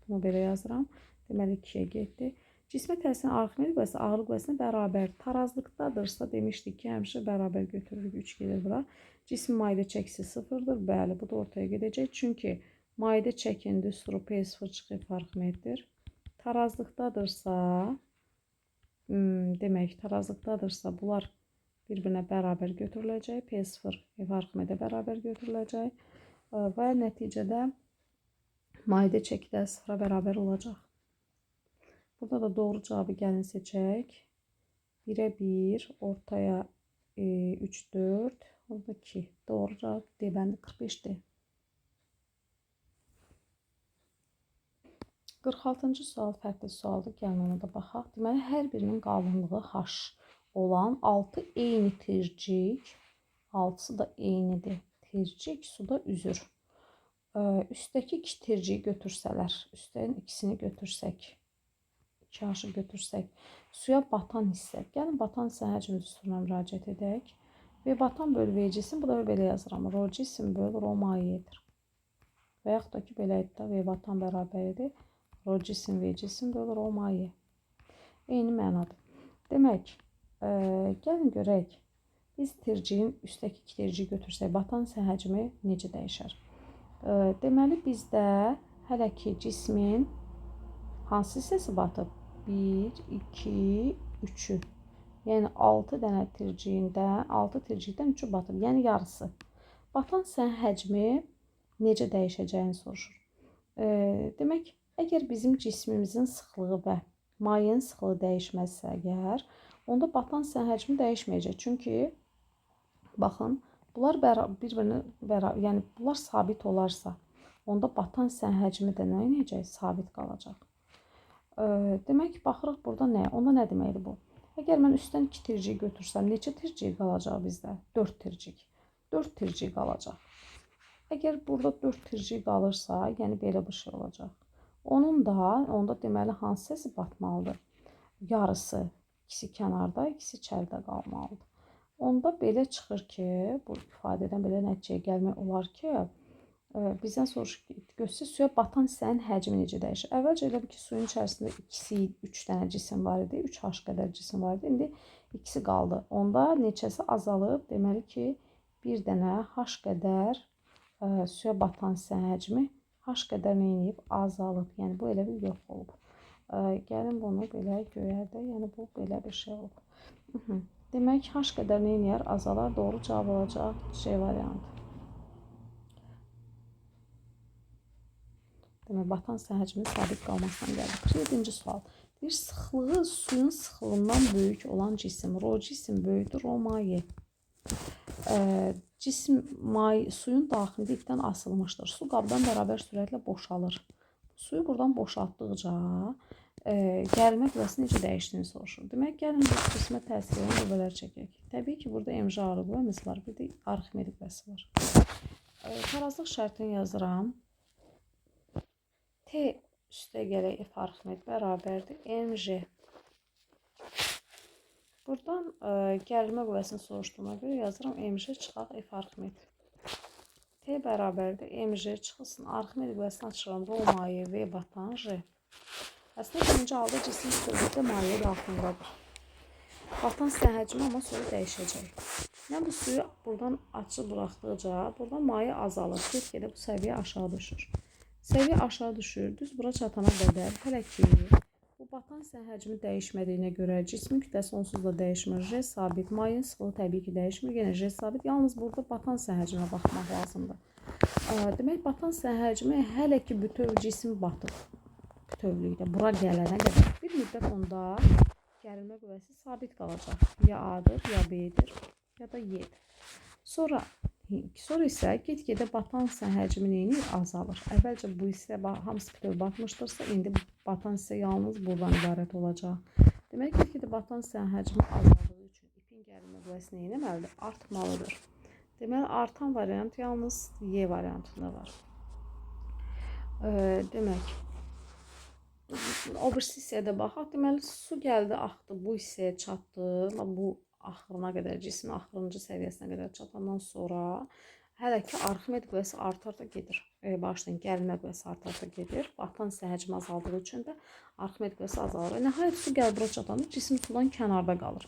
Bunu belə yazıram. Deməli 2-yə getdi. Cismə təsirin Arximed qüvvəsi ağırlıq qüvvəsinə bərabər. Tarazlıqdadırsa demişdik ki, həmişə bərabər götürürük. 3 gedir bura. Cismin mayedə çəkisi 0-dır. Bəli, bu da ortaya gedəcək. Çünki mayedə çəkinin düsturu P0 çıxıb Arximeddir. Tarazlıqdadırsa demək, tarazlıqdadırsa bunlar bir-birinə bərabər götürüləcək. P0 Arximedə bərabər götürüləcək. Və nəticədə mayedə çəkidə 0-a bərabər olacaq. Burada da doğru cavabı gəlin seçək. 1-ə 1, ortaya 3, 4, orada 2. Doğru cavab D bəndi 45-dir. 46-cı sual fərqli sualdır. Gəlin ona da baxaq. Deməli, hər birinin qalınlığı H olan 6 eyni tircik, 6'sı da eynidir. Tircik suda üzür. Üstdəki 2 tirciyi götürsələr, üstdən ikisini götürsək, 2H-ı götürsək, suya batan hissə. Gəlin, batan hissə həcm düsturuna müraciət edək. V batan bölü V cisim, bu da belə yazıram. ρ cisim bölü ρ mayedir. Və yaxud da ki, belə etdə V batan bərabərdir. ρ cisim V cisim bölü ρ maye. Eyni mənadır. Demək, gəlin görək. Biz tirciyin üstdəki 2 tirciyi götürsək, batan hissə həcmi necə dəyişər? Deməli, bizdə hələ ki cismin hansı hissəsi batıb? 1, 2, 3'ü. Yəni 6 dənə tirciyindən, 6 tircikdən 3'ü batıb. Yəni yarısı. Batan hissənin həcmi necə dəyişəcəyini soruşur. Demək, əgər bizim cismimizin sıxlığı və mayenin sıxlığı dəyişməzsə əgər, onda batan hissənin həcmi dəyişməyəcək. Çünki baxın, bunlar yəni bunlar sabit olarsa, onda batan hissənin həcmi də nə edəcək? Sabit qalacaq. Demək, baxırıq burada nə? Onda nə deməkdir bu? Əgər mən üstdən 2 tircik götürsəm, neçə tircik qalacaq bizdə? 4 tircik. 4 tircik qalacaq. Əgər burada 4 tircik qalırsa, yəni belə bir şey olacaq. Onda deməli hansı hissəsi batmalıdır? Yarısı, ikisi kənarda, ikisi içəridə qalmalıdır. Onda belə çıxır ki, bu ifadədən belə nəticəyə gəlmək olar ki, bizdən soruşur ki, göstər suya batan hissənin həcmi necə dəyişir? Əvvəlcə elə bir ki, suyun içərisində 3 dənə cisim var idi, 3H qədər cisim var idi. İndi ikisi qaldı. Onda neçəsi azalıb? Deməli ki, bir dənə H qədər suya batan hissənin həcmi H qədər neyiniyib? Azalıb. Yəni bu elə bir yox olub. Gəlin bunu belə göyərdə, yəni bu belə bir şey olub. Demək, H qədər neyiniyər? Azalar. Doğru cavab olacaq C variantı. Demək, batan hissənin həcminin sabit qalmasından gəldi. 47-ci sual. Bir sıxlığı suyun sıxlığından böyük olan cisim. ρ cisim böyükdür, ρ maye. Cisim suyun daxilində ipdən asılmışdır. Su qabdan bərabər sürətlə boşalır. Suyu buradan boşaltdıqca gərilmə qüvvəsi necə dəyişdiyini soruşur. Demək, gəlin bu cismə təsir edən qüvvələr çəkək. Təbii ki, burada mc ağırlıq qüvvəmiz var, bir də Arximedik qüvvəsi var. Tarazlıq şərtini yazıram. T üstə gələk F Arximed bərabərdir mc. Buradan gərilmə qüvvəsini soruşduğuma görə yazıram mc çıxaq F Arximed. T bərabərdir mc çıxılsın Arximed qüvvəsini açıram. Rho maye V batan J. Əslində birinci halda cisim bütövlükdə maye daxilindədir. Batan hissənin həcmi amma sonra dəyişəcək. Yəni bu suyu buradan açıq buraxdıqca buradan maye azalır. Get-gedə bu səviyyə aşağı düşür. Səviyyə aşağı düşür. Düz bura çatana qədər hələ ki bu batan hissənin həcmi dəyişmədiyinə görə cismin kütləsi onsuz da dəyişmir. J sabit, mayenin sıxlığı təbii ki dəyişmir. Yenə J sabit. Yalnız burada batan hissənin həcminə baxmaq lazımdır. Demək, batan hissənin həcmi hələ ki bütöv cisim batır. Bütövlükdə bura gələnə qədər bir müddət onda gərilmə qüvvəsi sabit qalacaq. Ya A-dır, ya B-dir, ya da Y-dir. Sonra isə get-gedə batan hissə həcmi azalır. Əvvəlcə bu hissə hamısı bütöv batmışdırsa, indi batan hissə yalnız buradan ibarət olacaq. Demək, get-gedə batan hissə həcmi azaldığı üçün ipin gərilmə qüvvəsi nə etməlidir? Artmalıdır. Deməli, artan variant yalnız Y variantında var. Demək, o birisi hissəyə də baxaq. Deməli, su gəldi, axdı, bu hissəyə çatdı. Bu axırına qədər, cismin axırıncı səviyyəsinə qədər çatandan sonra hələ ki Arximed qüvvəsi arta-arta gedir. Başlayın, gərilmə qüvvəsi arta-arta gedir. Batan hissə həcmi azaldığı üçün də Arximed qüvvəsi azalır. Nəhayət su gəlir bura çatanda cisim sudan kənarda qalır.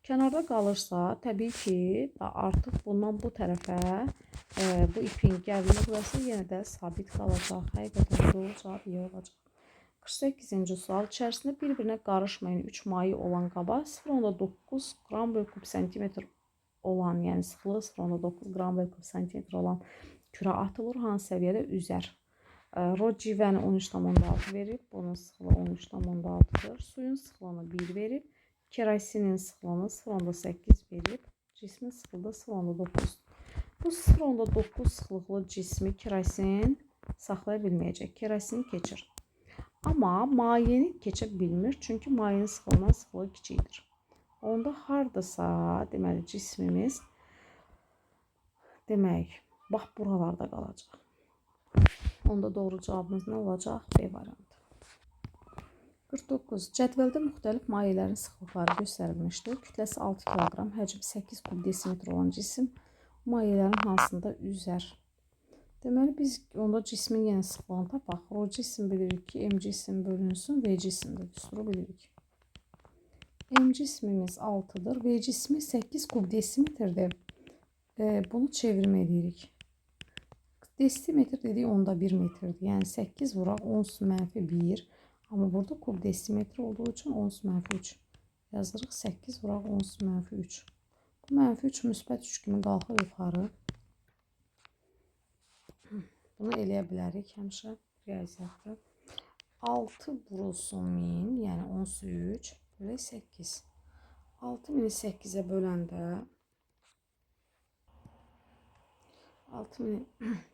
Kənarda qalırsa, təbii ki, artıq bundan bu tərəfə bu ipin gərilmə qüvvəsi yenə də sabit qalacaq. Həqiqətən doğru cavab Y olacaq. 48-ci sual. İçərisində bir-birinə qarışmayan 3 maye olan qaba 0,9 qram bölü kub santimetr olan, yəni sıxlığı 0,9 qram bölü kub santimetr olan kürə atılır. Hansı səviyyədə üzər? Rho civəni 13,6 verib. Bunun sıxlığı 13,6-dır. Suyun sıxlığını 1 verib. Kerosinin sıxlığını 0,8 verib. Cismin sıxlığı 0,9. Bu 0,9 sıxlıqlı cismi kerosin saxlaya bilməyəcək. Kerosini keçir. Amma mayeni keçə bilmir, çünki mayenin sıxlığından sıxlığı kiçikdir. Onda hardasa, deməli, cismimiz demək, bax buralarda qalacaq. Onda doğru cavabımız nə olacaq? B variantı. 49. Cədvəldə müxtəlif mayələrin sıxlıqları göstərilmişdir. Kütləsi 6 kq, həcmi 8 kub desimetr olan cisim mayələrin hansında üzər? Deməli, biz onda cismin yenə sıxlığını tapaq. Rho cisim bilirik ki, M cisim bölünsün, V cisimdə düsturu bilirik. M cismimiz 6-dır, V cismi 8 kub desimetrdir. Bunu çevirmə edirik. Desimetr dedik, onda 1 metrdir. Yəni 8 vuraq 10-1. Amma burada kub desimetr olduğu üçün 10-3. Yazırıq 8 vuraq 10-3. Bu -3 müsbət 3 kimi qalxır yuxarı. Bunu eləyə bilərik həmişə riyaziyyatda. 6 vurulsun 1000, yəni 10-3 bölü 8. 6000-i 8-ə böləndə 6000-i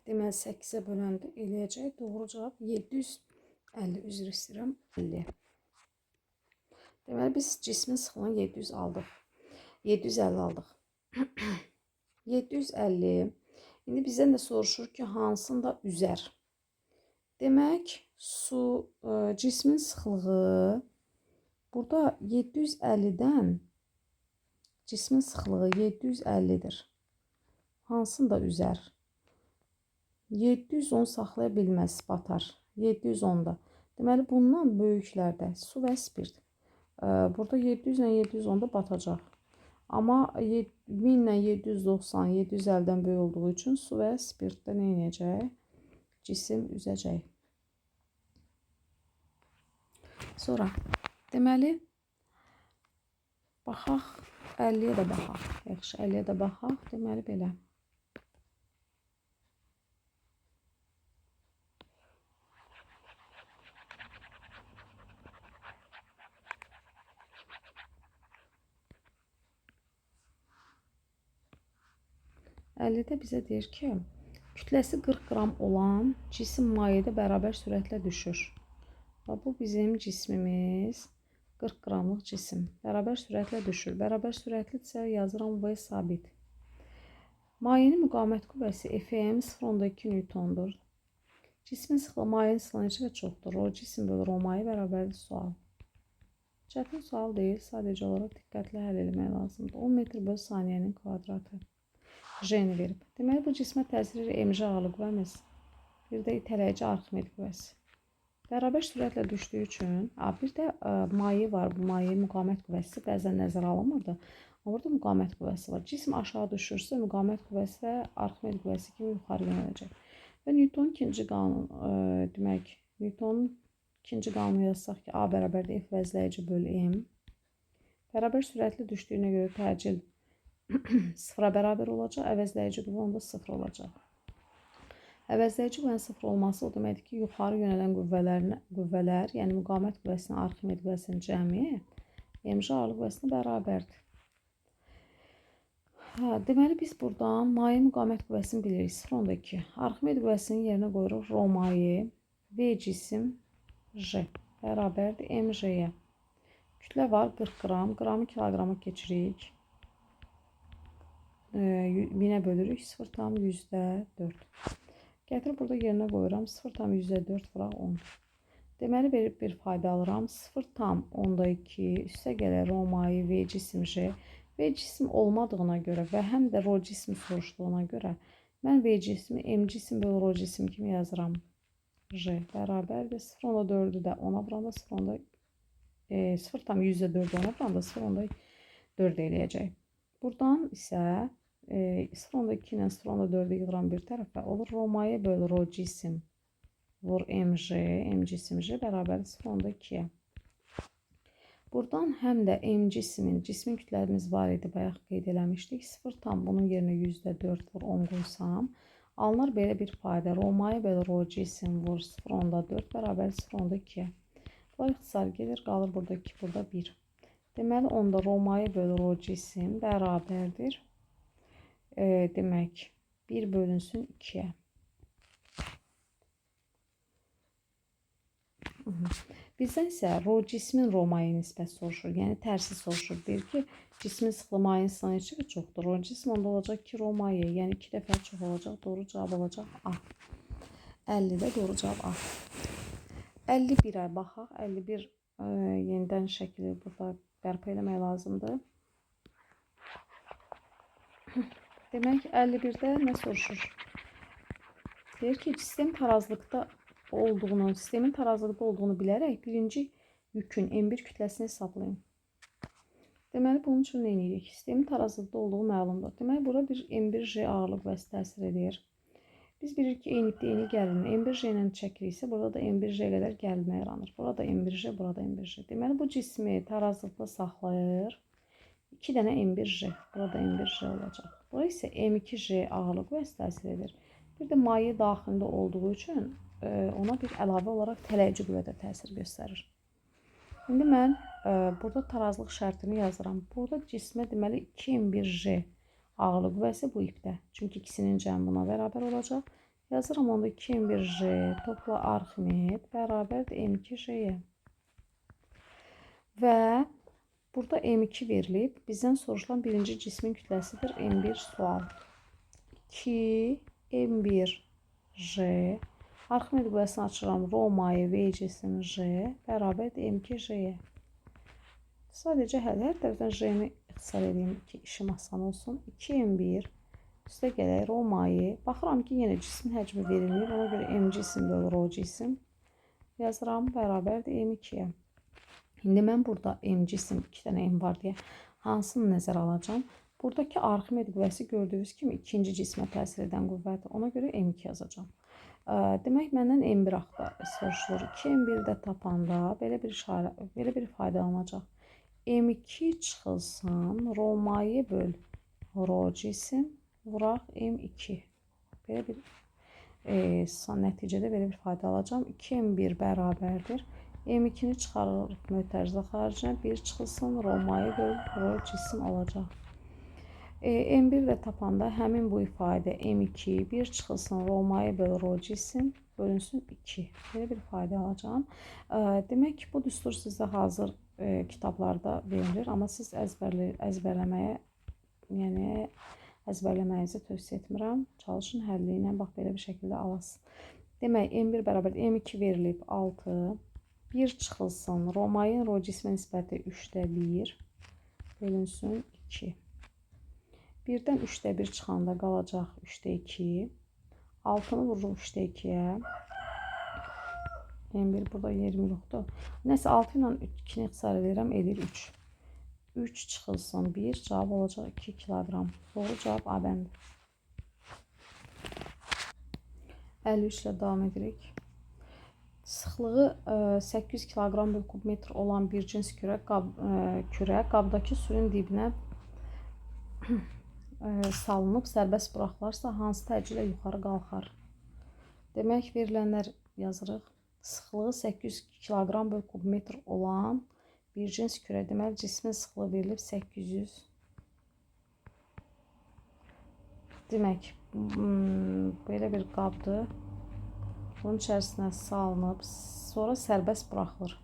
deməli 8-ə böləndə eləyəcək. Doğru cavab 750, üzr istəyirəm, 50. Deməli biz cismin sıxlığını 750 aldıq. 750. İndi bizdən də soruşur ki, hansında üzər? Demək, cismin sıxlığı burada 750-dən cismin sıxlığı 750-dir. Hansında üzər? 710 saxlaya bilməz, batar. 710-da. Deməli, bundan böyüklərdə su və spirt. Burada 700 ilə 710-da batacaq. Amma 1000 ilə 790, 750-dən böyük olduğu üçün su və spirtdə nə edəcək? Cisim üzəcək. Sonra, deməli, baxaq, 50-yə də baxaq. Yaxşı, 50-yə də baxaq. Deməli, belə. Əllidə bizə deyir ki, kütləsi 40 qram olan cisim mayedə bərabər sürətlə düşür. Və bu bizim cismimiz 40 qramlıq cisim. Bərabər sürətlə düşür. Bərabər sürətlidirsə yazıram V sabit. Mayenin müqavimət qüvvəsi Fm 0.2 Newtondur. Cismin sıxlığı mayenin sıxlığı neçə və çoxdur? Rho cisim bölü Rho maye bərabərdir sual. Çətin sual deyil, sadəcə olaraq diqqətlə həll etmək lazımdır. 10 metr bölü saniyənin kvadratı. J-ni verib. Deməli, bu cismə təsir edir mc ağırlıq qüvvəmiz. Bir də itələyici Arximed qüvvəsi. Bərabər sürətlə düşdüyü üçün, bir də maye var. Bu maye müqavimət qüvvəsi bəzən nəzərə alınmırdı. Orada müqavimət qüvvəsi var. Cism aşağı düşürsə, müqavimət qüvvəsi də Arximed qüvvəsi kimi yuxarı yönələcək. Və Newtonun ikinci qanunu, demək, Newtonun ikinci qanunu yazsaq ki, A bərabərdir F vəzləyici bölü M. Bərabər sürətli düşdüyünə görə təcil sıfıra bərabər olacaq, əvəzləyici qüvvə onda sıfır olacaq. Əvəzləyici qüvvənin sıfır olması o deməkdir ki, yuxarı yönələn qüvvələr, yəni müqavimət qüvvəsinin, Arximed qüvvəsinin cəmi mc ağırlıq qüvvəsinə bərabərdir. Deməli, biz buradan maye müqavimət qüvvəsini bilirik, 0.2. Arximed qüvvəsinin yerinə qoyuruq Rho maye, V cisim, J bərabərdir mc-yə. Kütlə var 40 qram, qramı kiloqrama keçirik. 1000-ə bölürük, 0,4. Gətirib burada yerinə qoyuram, 0,4 vuraq 10. Deməli, verib bir fayda alıram, 0,2 üstə gələr Rho maye V cisim J. V cisim olmadığına görə və həm də Rho cisim soruşduğuna görə mən V cisimi M cisim bölü Rho cisim kimi yazıram. J bərabərdir, 0,4-ü də 10-a vuranda 0,4-ü 10-a vuranda 0,4 eləyəcək. Buradan isə 0.2 ilə 0.4-ü yığıram bir tərəfə. Olur Rho maye bölü Rho cisim vur mc, M cisim J bərabərdir 0.2-yə. Buradan həm də M cismin kütləmiz var idi, bayaq qeyd eləmişdik. 0 tam bunun yerinə %4 vur 10 qoysam, alınar belə bir fayda. Rho maye bölü Rho cisim vur 0.4 bərabər 0.2-yə. Bu ixtisar gedir, qalır burada 2, burada 1. Deməli, onda Rho maye bölü Rho cisim bərabərdir. Demək, 1 bölünsün 2-yə. Bizdən isə Rho cismin Rho maye nisbət soruşur. Yəni, tərsi soruşur. Deyir ki, cismin sıxlığı mayenin sıxlığı neçə və çoxdur. Rho cisim onda olacaq ki, Rho maye. Yəni, 2 dəfə çox olacaq. Doğru cavab olacaq A. 50-də doğru cavab A. 51-ə baxaq. 51 yenidən şəkili burada bərpa eləmək lazımdır. Demək, 51-də nə soruşur? Deyir ki, sistemin tarazlıqda olduğunu bilərək birinci yükün M1 kütləsini hesablayın. Deməli, bunun üçün nə edirik? Sistemin tarazlıqda olduğu məlumdur. Deməli, burada bir M1J ağırlıq qüvvəsi təsir edir. Biz bilirik ki, eynilikdə eyni gərilmə. M1J ilə çəkiriksə, burada da M1J qədər gərilmə yaranır. Burada M1J, burada M1J. Deməli, bu cismi tarazlıqda saxlayır. 2 dənə M1J, burada M1J olacaq. Burada isə M2J ağırlıq qüvvəsi təsir edir. Bir də maye daxilində olduğu üçün ona bir əlavə olaraq tələyici qüvvə də təsir göstərir. İndi mən burada tarazlıq şərtini yazıram. Burada cismə deməli 2M1J ağırlıq qüvvəsi bu ipdə. Çünki ikisinin cəmi buna bərabər olacaq. Yazıram onda 2M1J topla Arximed bərabərdir M2J-yə. Və burada M2 verilib. Bizdən soruşulan birinci cismin kütləsidir M1 sual. 2 M1J Arximed qüvvəsini açıram. Rho maye V cisim J bərabərdir M2J-yə. Sadəcə hər tərəfdən J-ni ixtisar edeyim ki, işim asan olsun. 2M1 üstə gələk Rho maye. Baxıram ki, yenə cismin həcmi verilməyib. Ona görə M cisim bölü Rho cisim yazıram bərabərdir M2-yə. İndi mən burada M cisim, 2 dənə M var deyə hansını nəzərə alacağım? Buradakı Arximed qüvvəsi gördüyünüz kimi ikinci cismə təsir edən qüvvədir. Ona görə M2 yazacağım. Demək, məndən M1 soruşulur. 2M1-də tapanda belə bir faydalanacaq. M2 çıxılsın, Rho maye böl Rho cisim vuraq M2. Belə bir nəticədə belə bir fayda alacağım. 2M1 bərabərdir. M2-ni çıxarırıq mötərizə xaricinə. 1 çıxılsın, Rho maye böl Rho cisim olacaq. M1 də tapanda həmin bu ifadə M2, 1 çıxılsın, Rho maye böl Rho cisim bölünsün 2. Belə bir ifadə alacağam. Demək ki, bu düstur sizə hazır kitablarda verilir, amma siz əzbərləməyə, yəni əzbərləməyinizi tövsiyə etmirəm. Çalışın həlli ilə bax belə bir şəkildə alasınız. Demək, M1 bərabər M2 verilib 6. 1 çıxılsın. Romayın rho cismə nisbəti 3də 1 bölünsün 2. 1-dən 3də 1 çıxanda qalacaq 3də 2. 6-nı vururuq 3də 2-yə. M1 burada 20 yoxdur. Nəsə 6 ilə 2-ni ixtisar edirəm, edir 3. 3 çıxılsın 1, cavab olacaq 2 kiloqram. Doğru cavab A bəndi. 53 ilə davam edirik. Sıxlığı 800 kiloqram bölü kub metr olan bir cins kürə qabdakı suyun dibinə salınıb sərbəst buraxılarsa hansı təcillə yuxarı qalxar? Demək, verilənlər yazırıq. Sıxlığı 800 kiloqram bölü kub metr olan bir cins kürə, deməli cismin sıxlığı verilib 800. Demək, belə bir qabdır. Bunun içərisinə salınıb, sonra sərbəst buraxılır.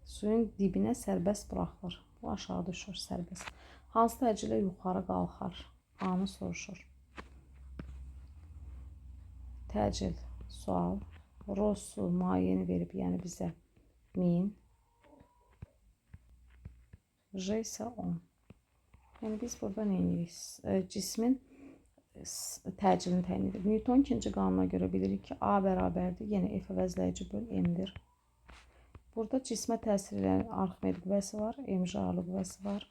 Suyun dibinə sərbəst buraxılır. Bu aşağı düşür sərbəst. Hansı təcillə yuxarı qalxar? A-nı soruşur. Təcil, sual. Rho su maiyəni verib, yəni bizə 1000. J isə 10. Yəni biz burada nə edirik? Cismin təcilini təyin edirik. Newton ikinci qanuna görə bilirik ki, A bərabərdir. Yəni F əvəzləyici böl M-dir. Burada cismə təsir edən Arximed qüvvəsi var, mc ağırlıq qüvvəsi var.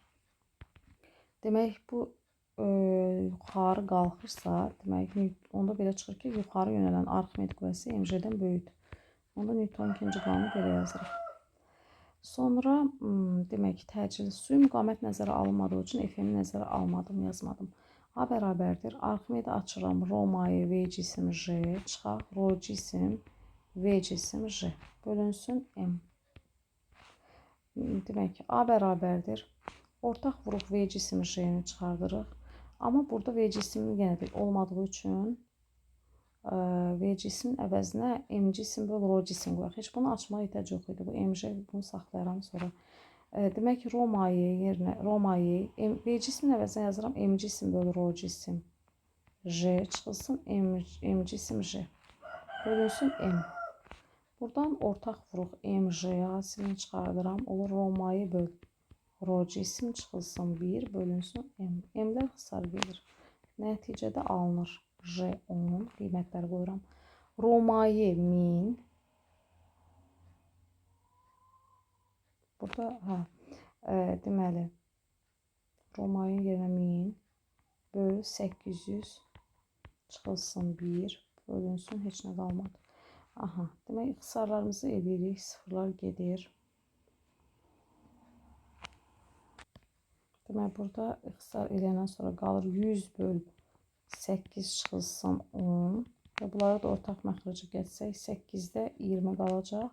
Demək, bu yuxarı qalxırsa, demək, onda belə çıxır ki, yuxarı yönələn Arximed qüvvəsi mc-dən böyükdür. Onda Newton ikinci qanunu belə yazırıq. Sonra, demək, təcil suyu müqamət nəzərə alınmadığı üçün F-ni nəzərə almadım, yazmadım. A bərabərdir. Arximedi açıram. Rho mayi V cisim J çıxaq. Rho cisim V cisim J bölünsün M. Demək, A bərabərdir. Ortaq vuruq V cisim J-ni çıxardırıq. Amma burada V cisimi yenə də olmadığı üçün V cismin əvəzinə M cisim böl rho cisim qoyaq. Heç bunu açmağa ehtiyac yox idi. Bu MC, bunu saxlayaram sonra. Demək ki, rho mayi yerinə rho mayi V cismin əvəzinə yazıram M cisim böl rho cisim J çıxılsın M cisim J bölünsün M. Buradan ortaq vuruq MJ hasilini çıxardıram. Olur rho mayi böl rho cisim çıxılsın 1 bölünsün M. M-lər xısar gedir. Nəticədə alınır. J 10 qiymətləri qoyuram. Rho mayi 1000. Burada deməli rho mayi yerinə 1000 böl 800 çıxılsın 1 bölünsün heç nə qalmadı. Aha, demək ixtisarlarımızı edirik, sıfırlar gedir. Demək burada ixtisar edəndən sonra qalır 100 böl 8 çıxılsın 10 və bunları da ortaq məxrəcə gətsək 8-də 20 qalacaq.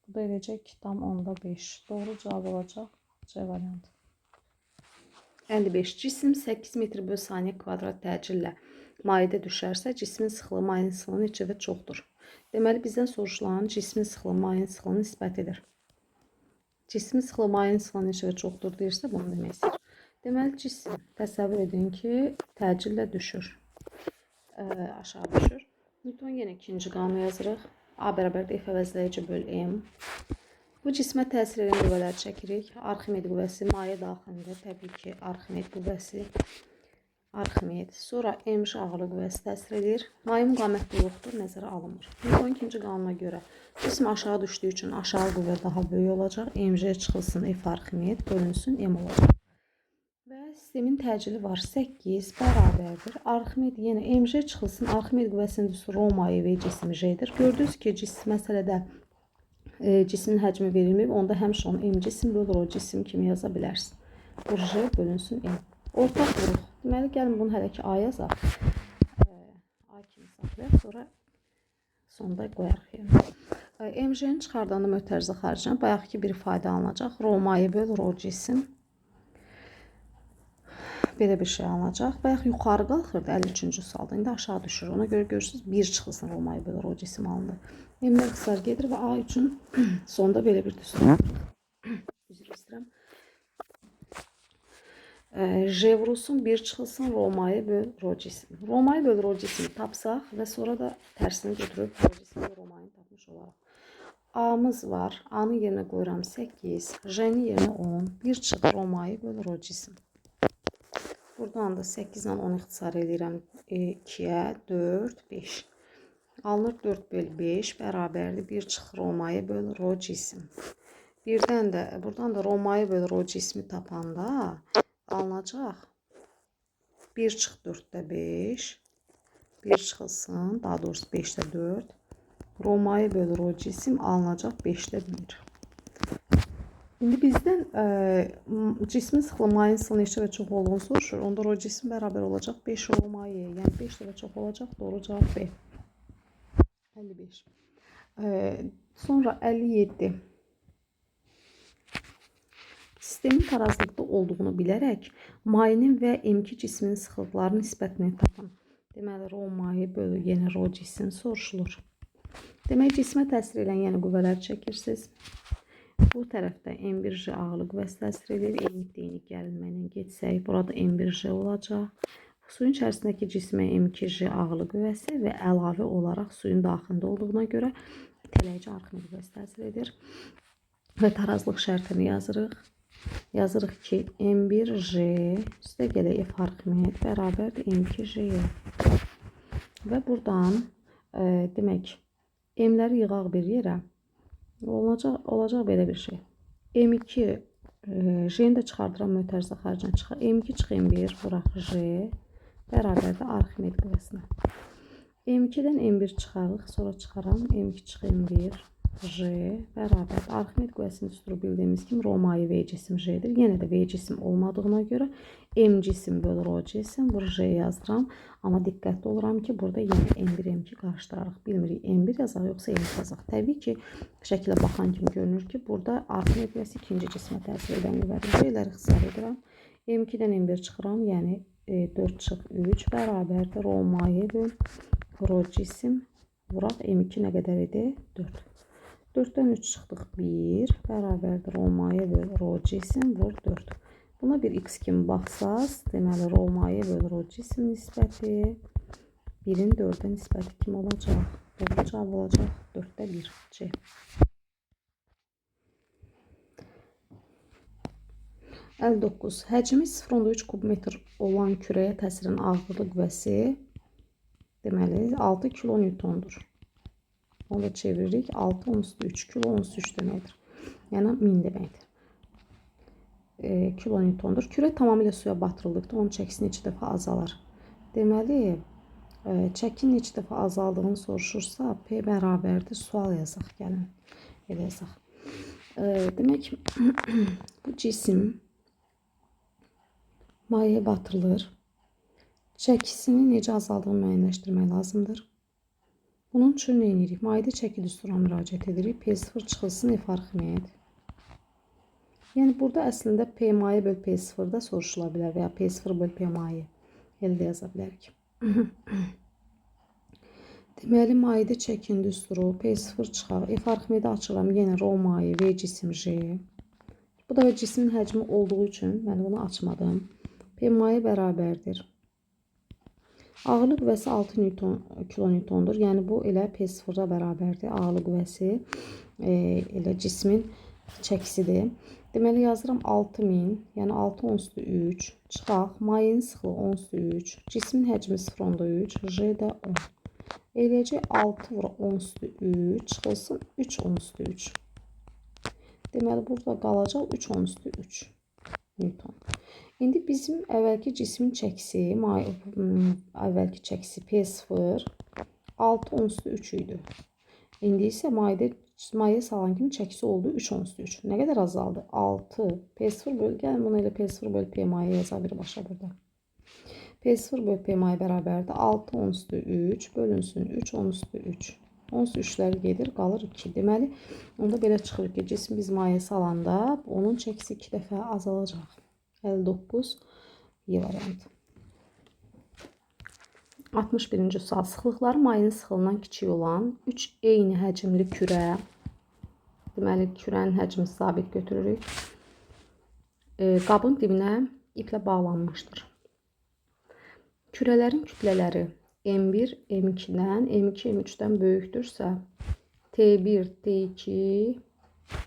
Bu da edəcək 2,5. Doğru cavab olacaq C variantı. 55. Cisim 8 metr böl saniyə kvadrat təcillə mayedə düşərsə, cismin sıxlığı mayenin sıxlığının neçə və çoxdur? Deməli, bizdən soruşulan cismin sıxlığı mayenin sıxlığının nisbətidir. Cismin sıxlığı mayenin sıxlığının neçə və çoxdur deyirsə, bunu demək istəyir. Deməli, cisim təsəvvür edin ki, təcillə düşür. Aşağı düşür. Newton yenə ikinci qanunu yazırıq. A bərabərdir F əvəzləyici böl M. Bu cismə təsir edən qüvvələri çəkirik. Arximed qüvvəsi maye daxilində təbii ki, Arximed qüvvəsi. Arximed. Sonra MC ağırlıq qüvvəsi təsir edir. Maye müqaməti yoxdur, nəzərə alınmır. Newton ikinci qanuna görə cisim aşağı düşdüyü üçün aşağı qüvvə daha böyük olacaq. MC çıxılsın F Arximed bölünsün M olacaq. Və sistemin təcili var 8 bərabərdir. Arximed yenə MC çıxılsın. Arximed qüvvəsinin düzü rho mayi V cisim J'dir. Gördünüz ki, məsələdə cismin həcmi verilməyib. Onda həmişə onu M cisim böl rho cisim kimi yaza bilərsiniz. Bu J bölünsün M. Ortaq vuruq. Deməli, gəlin bunu hələ ki A yazaq. A kimi saxlayaq, sonra sonda qoyarıq yerine. MJ-ni çıxardanda mötərizə xaricdən bayaqki bir ifadə alınacaq. Rho mayi böl rho cisim. belə bir şey alınacaq. Bayaq yuxarı qalxırdı 53-cü sualda. İndi aşağı düşür. Ona görə görürsünüz 1 çıxılsın Roma'ya bölür rho cisim alındı. M-lər qısar gedir və A üçün sonda belə bir düstur. Üzr istəyirəm. J vurulsun 1 çıxılsın Roma'ya böl rho cisim. Roma'ya böl rho cisimi tapsaq və sonra da tərsini götürüb rho cisimi və Roma'yı tapmış olaraq. A'mız var. A'nın yerinə qoyuram 8. J'nin yerinə 10. 1 çıx Roma'yı böl rho cisim. Buradan da 8 ilə 10 ixtisar edirəm 2-yə 4, 5. Alınır 4 böl 5 bərabərdir 1 çıx Roma'yı böl rho cisim. Buradan da Roma'yı böl rho cismi tapanda alınacaq 1 çıx 4-də 5. 1 çıxılsın, daha doğrusu 5-də 4. Roma'yı böl rho cisim alınacaq 5-də 1. İndi bizdən cismin sıxlığı mayın sıxlığı neçə və çox olduğunu soruşur. Onda rho cisim bərabər olacaq 5 Roma'yı. Yəni 5 və çox olacaq. Doğru cavab B. 55. Sonra 57. Sistemin tarazlıqda olduğunu bilərək mayinin və M2 cisminin sıxlıqlarının nisbətini tapın. Deməli, Roma'yı böl yenə rho cisim soruşulur. Demək, cismə təsir edən yeni qüvvələri çəkirsiniz. Bu tərəfdə M1J ağırlıq qüvvəsi təsir edir. Eynik gərilməklə getsək, burada M1J olacaq. Suyun içərisindəki cismə M2J ağırlıq qüvvəsi və əlavə olaraq suyun daxilində olduğuna görə tələyici Arximed qüvvəsi təsir edir. Və tarazlıq şərtini yazırıq. Yazırıq ki, M1J üstə gələ F Arximed bərabərdir M2J-yə. Və buradan demək, M-ləri yığaq bir yerə. Olacaq belə bir şey. M2 J'ni də çıxardıram mötərizə xaricdən çıxar. M2 çıx M1 vuraq J bərabərdir Arximed qüvvəsinə. M2-dən M1 çıxarıq, sonra çıxaram. M2 çıx M1 J bərabərdir. Arximed qüvvəsini düsturu bildiyimiz kimi Roma'yı V cisim J'dir. Yenə də V cisim olmadığına görə M cisim böl rho cisim vur J yazıram. Amma diqqətli oluram ki, burada yenə M1, M2 qarşılaraq bilmirik. M1 yazaq, yoxsa M2 yazaq. Təbii ki, şəkilə baxan kimi görünür ki, burada Arximed qüvvəsi ikinci cismə təsir edən qüvvədir. J'ləri ixtisar edirəm. M2-dən M1 çıxıram, yəni 4 çıx 3 bərabərdir. Roma'yı böl rho cisim vuraq. M2 nə qədər idi? 4. 4-dən 3 çıxdıq 1 bərabərdir. Roma'yı böl rho cisim vur 4. Buna bir x kimi baxsaz, deməli Roma'yı böl rho cisim nisbəti 1-in 4-ə nisbəti kimi olacaq. Doğru cavab olacaq 4-də 1 C. $59. Həcmi 0.3 kubmetr olan kürəyə təsirin ağırlıq qüvvəsi deməli 6 kilonewtondur. Onu da çeviririk. 6 10 üstü 3 kilo 10 üstü 3 deməkdir. Yəni 1000 deməkdir. Kilonewtondur. Kürə tamamilə suya batırıldıqda onun çəkisi neçə dəfə azalar. Deməli, çəkin neçə dəfə azaldığını soruşursa, P bərabərdir. Sual yazaq, gəlin. Elə yazaq. Demək, bu cisim mayaya batırılır. Çəkisini necə azaldığını müəyyənləşdirmək lazımdır. Bunun üçün nə edirik? Mayada çəki düsturuna müraciət edirik. P0 çıxılsın F Arximed. Yəni, burada əslində P mayə böl P0 da soruşula bilər və ya P0 böl P mayə. Elə də yaza bilərik. Deməli, mayada çəkin düsturu P0 çıxar. F Arximedi açıram. Yenə Roma'yı V cisim J. Bu da cismin həcmi olduğu üçün mən bunu açmadım. P mayə bərabərdir. Ağırlıq qüvvəsi 6 kilonewtondur. Yəni, bu elə P0-a bərabərdir. Ağırlıq qüvvəsi elə cismin çəkisidir. Deməli, yazıram 6000, yəni 6 10 üstü 3. Çıxaq, mayenin sıxlığı 10 üstü 3. Cismin həcmi 0.3, J də 10. Eləcək 6 vura 10 üstü 3, çıxılsın 3 10 üstü 3. Deməli, burada qalacaq 3 10 üstü 3 Newton. İndi bizim əvvəlki cismin çəkisi, əvvəlki çəkisi P0 6 10 üstü 3 idi. İndi isə mayaya salan kimi çəkisi oldu 3 10 üstü 3. Nə qədər azaldı? 6 P0 böl, gəlin bunu elə P0 böl P maya yaza birbaşa burada. P0 böl P maya bərabərdir. 6 10 üstü 3 bölünsün 3 10 üstü 3. 10 üstü 3'lər gedir, qalır 2. Deməli, onda belə çıxır ki, cisim biz mayaya salanda onun çəkisi 2 dəfə azalacaq. 59. Y variantı. 61-ci sual. Sıxlıqları mayın sıxılından kiçik olan 3 eyni həcmli kürə. Deməli, kürənin həcmi sabit götürürük. Qabın dibinə iplə bağlanmışdır. Kürələrin kütlələri M1, M2-dən, M2, M3-dən böyükdürsə, T1, T2,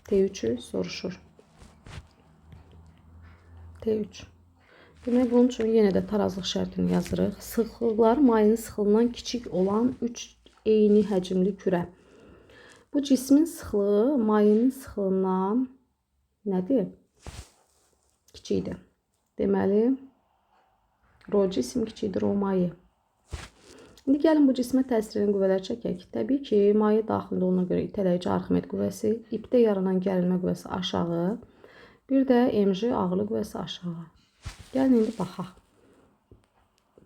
T3'ü soruşur. T3. Demək, bunun üçün yenə də tarazlıq şərtini yazırıq. Sıxlıqları mayın sıxılından kiçik olan 3 eyni həcmli kürə. Bu cismin sıxlığı mayının sıxlığından nədir? Kiçikdir. Deməli, rho cisim kiçikdir rho maye. İndi gəlin bu cismə təsir edən qüvvələr çəkək. Təbii ki, maye daxilində ona görə itələyici Arximed qüvvəsi, ipdə yaranan gərilmə qüvvəsi aşağı, bir də mg ağırlıq qüvvəsi aşağı. Gəlin indi baxaq.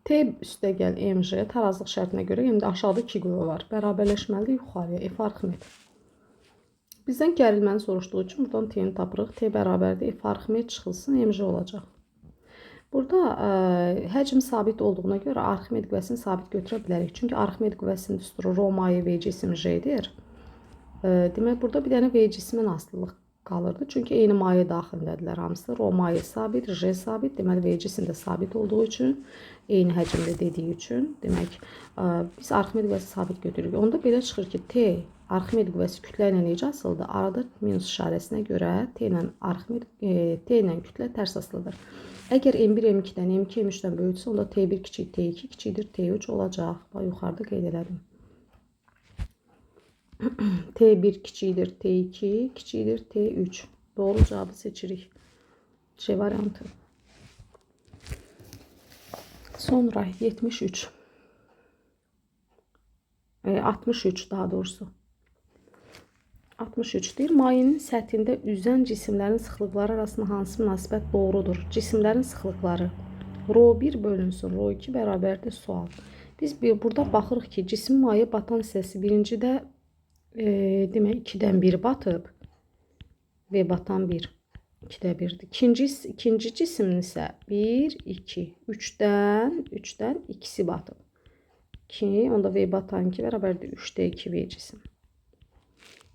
T üstə gəl mg tarazlıq şərtinə görə, yəni də aşağıda 2 qüvvə var. Bərabərləşməlidir yuxarıya F Arximed. Bizdən gərilməni soruşduğu üçün buradan T-ni tapırıq. T bərabərdir F Arximed çıxılsın mg olacaq. Burada həcm sabit olduğuna görə Arximed qüvvəsini sabit götürə bilərik. Çünki Arximed qüvvəsinin düsturu rho maye V cisim J'dir. Demək, burada bir dənə V cismin asılılıq qalırdı. Çünki eyni maye daxilindədirlər hamısı. Rho maye sabit, J sabit. Deməli, V cisim də sabit olduğu üçün, eyni həcmdə dediyi üçün, demək, biz Arximed qüvvəsi sabit götürürük. Onda belə çıxır ki, T Arximed qüvvəsi kütlə ilə necə asılıdır? Arada minus işarəsinə görə T ilə kütlə tərs asılıdır. Əgər M1 M2-dən, M2 M3-dən böyüksə, onda T1 kiçik T2 kiçikdir T3 olacaq. Bax, yuxarıda qeyd elədim. T1 kiçikdir T2 kiçikdir T3. Doğru cavabı seçirik. C variantı. Sonra 73. 63 daha doğrusu. 63 deyir. Mayenin səthində üzən cisimlərin sıxlıqları arasında hansı münasibət doğrudur? Cisimlərin sıxlıqları. Rho1 bölünsün. Rho2 bərabərdir sual. Biz burada baxırıq ki, cismin maye batan hissəsi birincidə demək 2-dən 1 batıb və batan 1. 2-də 1'dir. İkinci cismin isə 1, 2, 3'dən 2'si batıb. 2, onda V batan 2 bərabərdir 3'də 2 V cisim.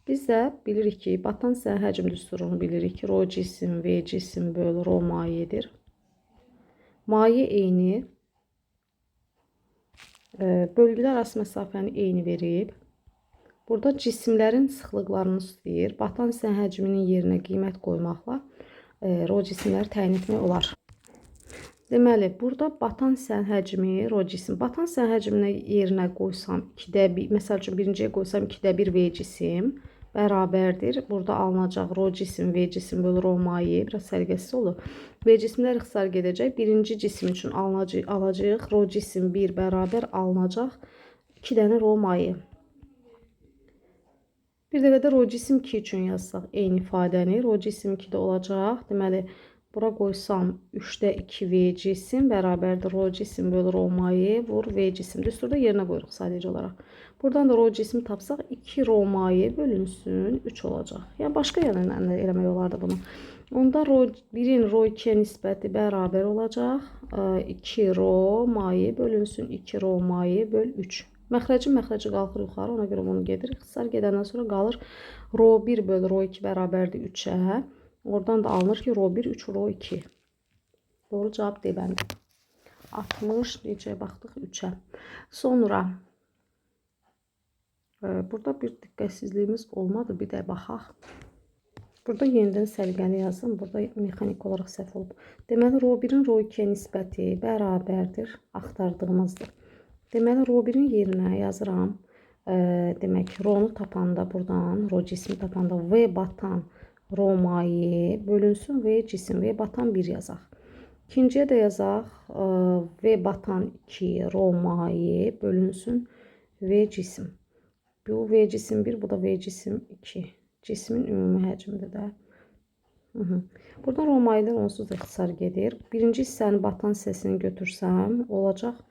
Biz də bilirik ki, batan hissənin həcm düsturunu bilirik ki, rho cisim, V cisim böl rho mayedir. Maye eyni, bölgülər arası məsafəni eyni verib. Burada cisimlərin sıxlıqlarını istəyir. Batan hissənin həcminin yerinə qiymət qoymaqla rho cisimləri təyin etmək olar. Deməli, burada batan hissənin həcmi, rho cisim. Batan hissənin həcminə yerinə qoysam 2'də 1, məsəl üçün birinciyə qoysam 2'də 1 V cisim bərabərdir. Burada alınacaq rho cisim, V cisim bölü rho maye. Biraz səliqəsiz olur. V cisimlər ixtisar gedəcək. Birinci cisim üçün alacağıq. Rho cisim 1 bərabər alınacaq 2 dənə rho maye. Bir dəfə də rho cisim 2 üçün yazsaq eyni ifadəni. Rho cisim 2 də olacaq. Deməli, bura qoysam 3'də 2 V cisim bərabərdir rho cisim bölü rho maye vur V cisim. Düsturda yerinə qoyuruq sadəcə olaraq. Buradan da rho cismi tapsaq 2 rho maye bölünsün 3 olacaq. Yəni başqa yerlə eləmək olardı bunu. Onda birin rho 2'yə nisbəti bərabər olacaq. 2 rho maye bölünsün 2 rho maye böl 3. Məxrəci qalxır yuxarı, ona görə bunu gedir. İxtisar gedəndən sonra qalır rho 1 böl rho 2 bərabərdir 3'ə. Oradan da alınır ki, rho 1 3 rho 2. Doğru cavab D bəndi. 60 necəyə baxdıq 3'ə. Sonra burada bir diqqətsizliyimiz olmadı. Bir də baxaq. Burada yenidən səliqəni yazın. Burada mexanik olaraq səhv olub. Deməli, rho 1'in rho 2'yə nisbəti bərabərdir. Axtardığımızdır. Deməli, rho 1'in yerinə yazıram. Demək, rho-nu tapanda buradan, rho cismi tapanda V batan rho maye bölünsün V cisim. V batan 1 yazaq. İkinciyə də yazaq. V batan 2 rho maye bölünsün V cisim. Bu V cisim 1, bu da V cisim 2. Cismin ümumi həcmidir də. Buradan rho mayedən onsuz da ixtisar gedir. Birinci hissənin batan hissəsini götürsəm, olacaq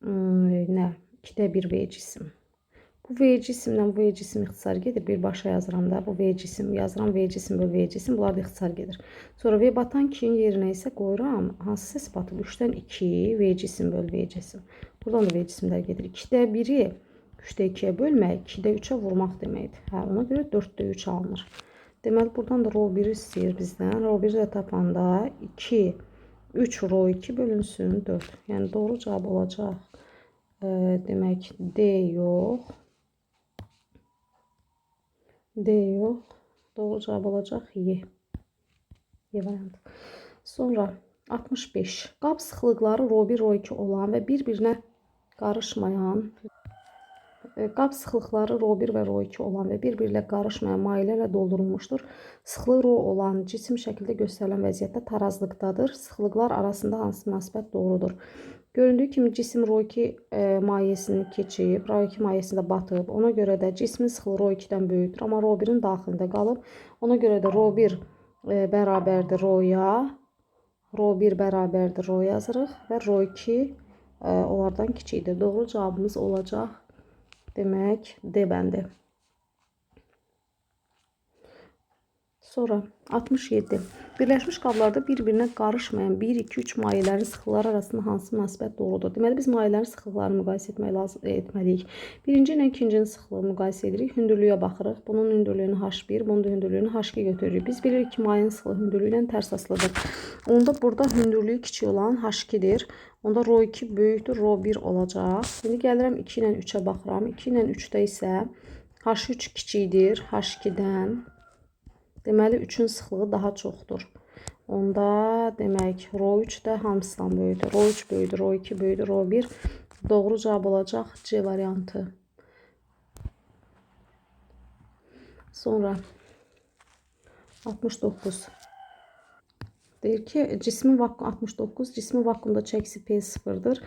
nə? 2'də 1 V cisim. Bu V cisimlə V cisim ixtisar gedir. Birbaşa yazıram da. Bu V cisim yazıram. V cisim böl V cisim. Bunlar da ixtisar gedir. Sonra V batan 2'nin yerinə isə qoyuram. Hansı ses batıb? 3'dən 2 V cisim böl V cisim. Buradan da V cisimlər gedir. 2'də 1'i 3'də 2'yə bölmək, 2'də 3'ə vurmaq deməkdir. Hə, ona görə 4'də 3 alınır. Deməli, buradan da rho 1 istəyir bizdən. Rho 1 də tapanda 2, 3 rho 2 bölünsün 4. Yəni doğru cavab olacaq. Demək D yox. D yox. Doğru cavab olacaq Y. Y variantı. Sonra 65. Qab sıxlıqları rho1, rho2 olan və bir-birinə qarışmayan qab sıxlıqları rho1 və rho2 olan və bir-birlə qarışmayan mayelərlə doldurulmuşdur. Sıxlığı rho olan cisim şəkildə göstərilən vəziyyətdə tarazlıqdadır. Sıxlıqlar arasında hansı münasibət doğrudur? Göründüyü kimi cisim rho2 mayesini keçib, rho2 mayesində batıb. Ona görə də cismin sıxlığı rho2-dən böyükdür, amma rho1-in daxilində qalıb. Ona görə də rho1 bərabərdir rho-ya, rho1 bərabərdir rho yazırıq və rho2 onlardan kiçikdir. Doğru cavabımız olacaq. Demək D bəndi. Sonra 67. Birləşmiş qablarda bir-birinə qarışmayan 1, 2, 3 mayələrin sıxlıqları arasında hansı münasibət doğrudur? Deməli, biz mayələrin sıxlıqlarını müqayisə etməliyik. Birinci ilə ikincinin sıxlığını müqayisə edirik. Hündürlüyə baxırıq. Bunun hündürlüyünü H1, bunun da hündürlüyünü H2 götürürük. Biz bilirik ki, mayenin sıxlığı hündürlüyü ilə tərs asılıdır. Onda burada hündürlüyü kiçik olan H2'dir. Onda rho2 böyükdür, rho1 olacaq. Şimdi gəlirəm 2 ilə 3'ə baxıram. 2 ilə 3'də isə H3 kiçikdir H2'dən. Deməli, 3'ün sıxlığı daha çoxdur. Onda demək, rho3 də hamısından böyükdür. Rho3 böyükdür, rho2 böyükdür, rho1. Doğru cavab olacaq C variantı. Sonra 69. Deyir ki, cismin vakuum 69, cismin vakuumda çəkisi P0'dır.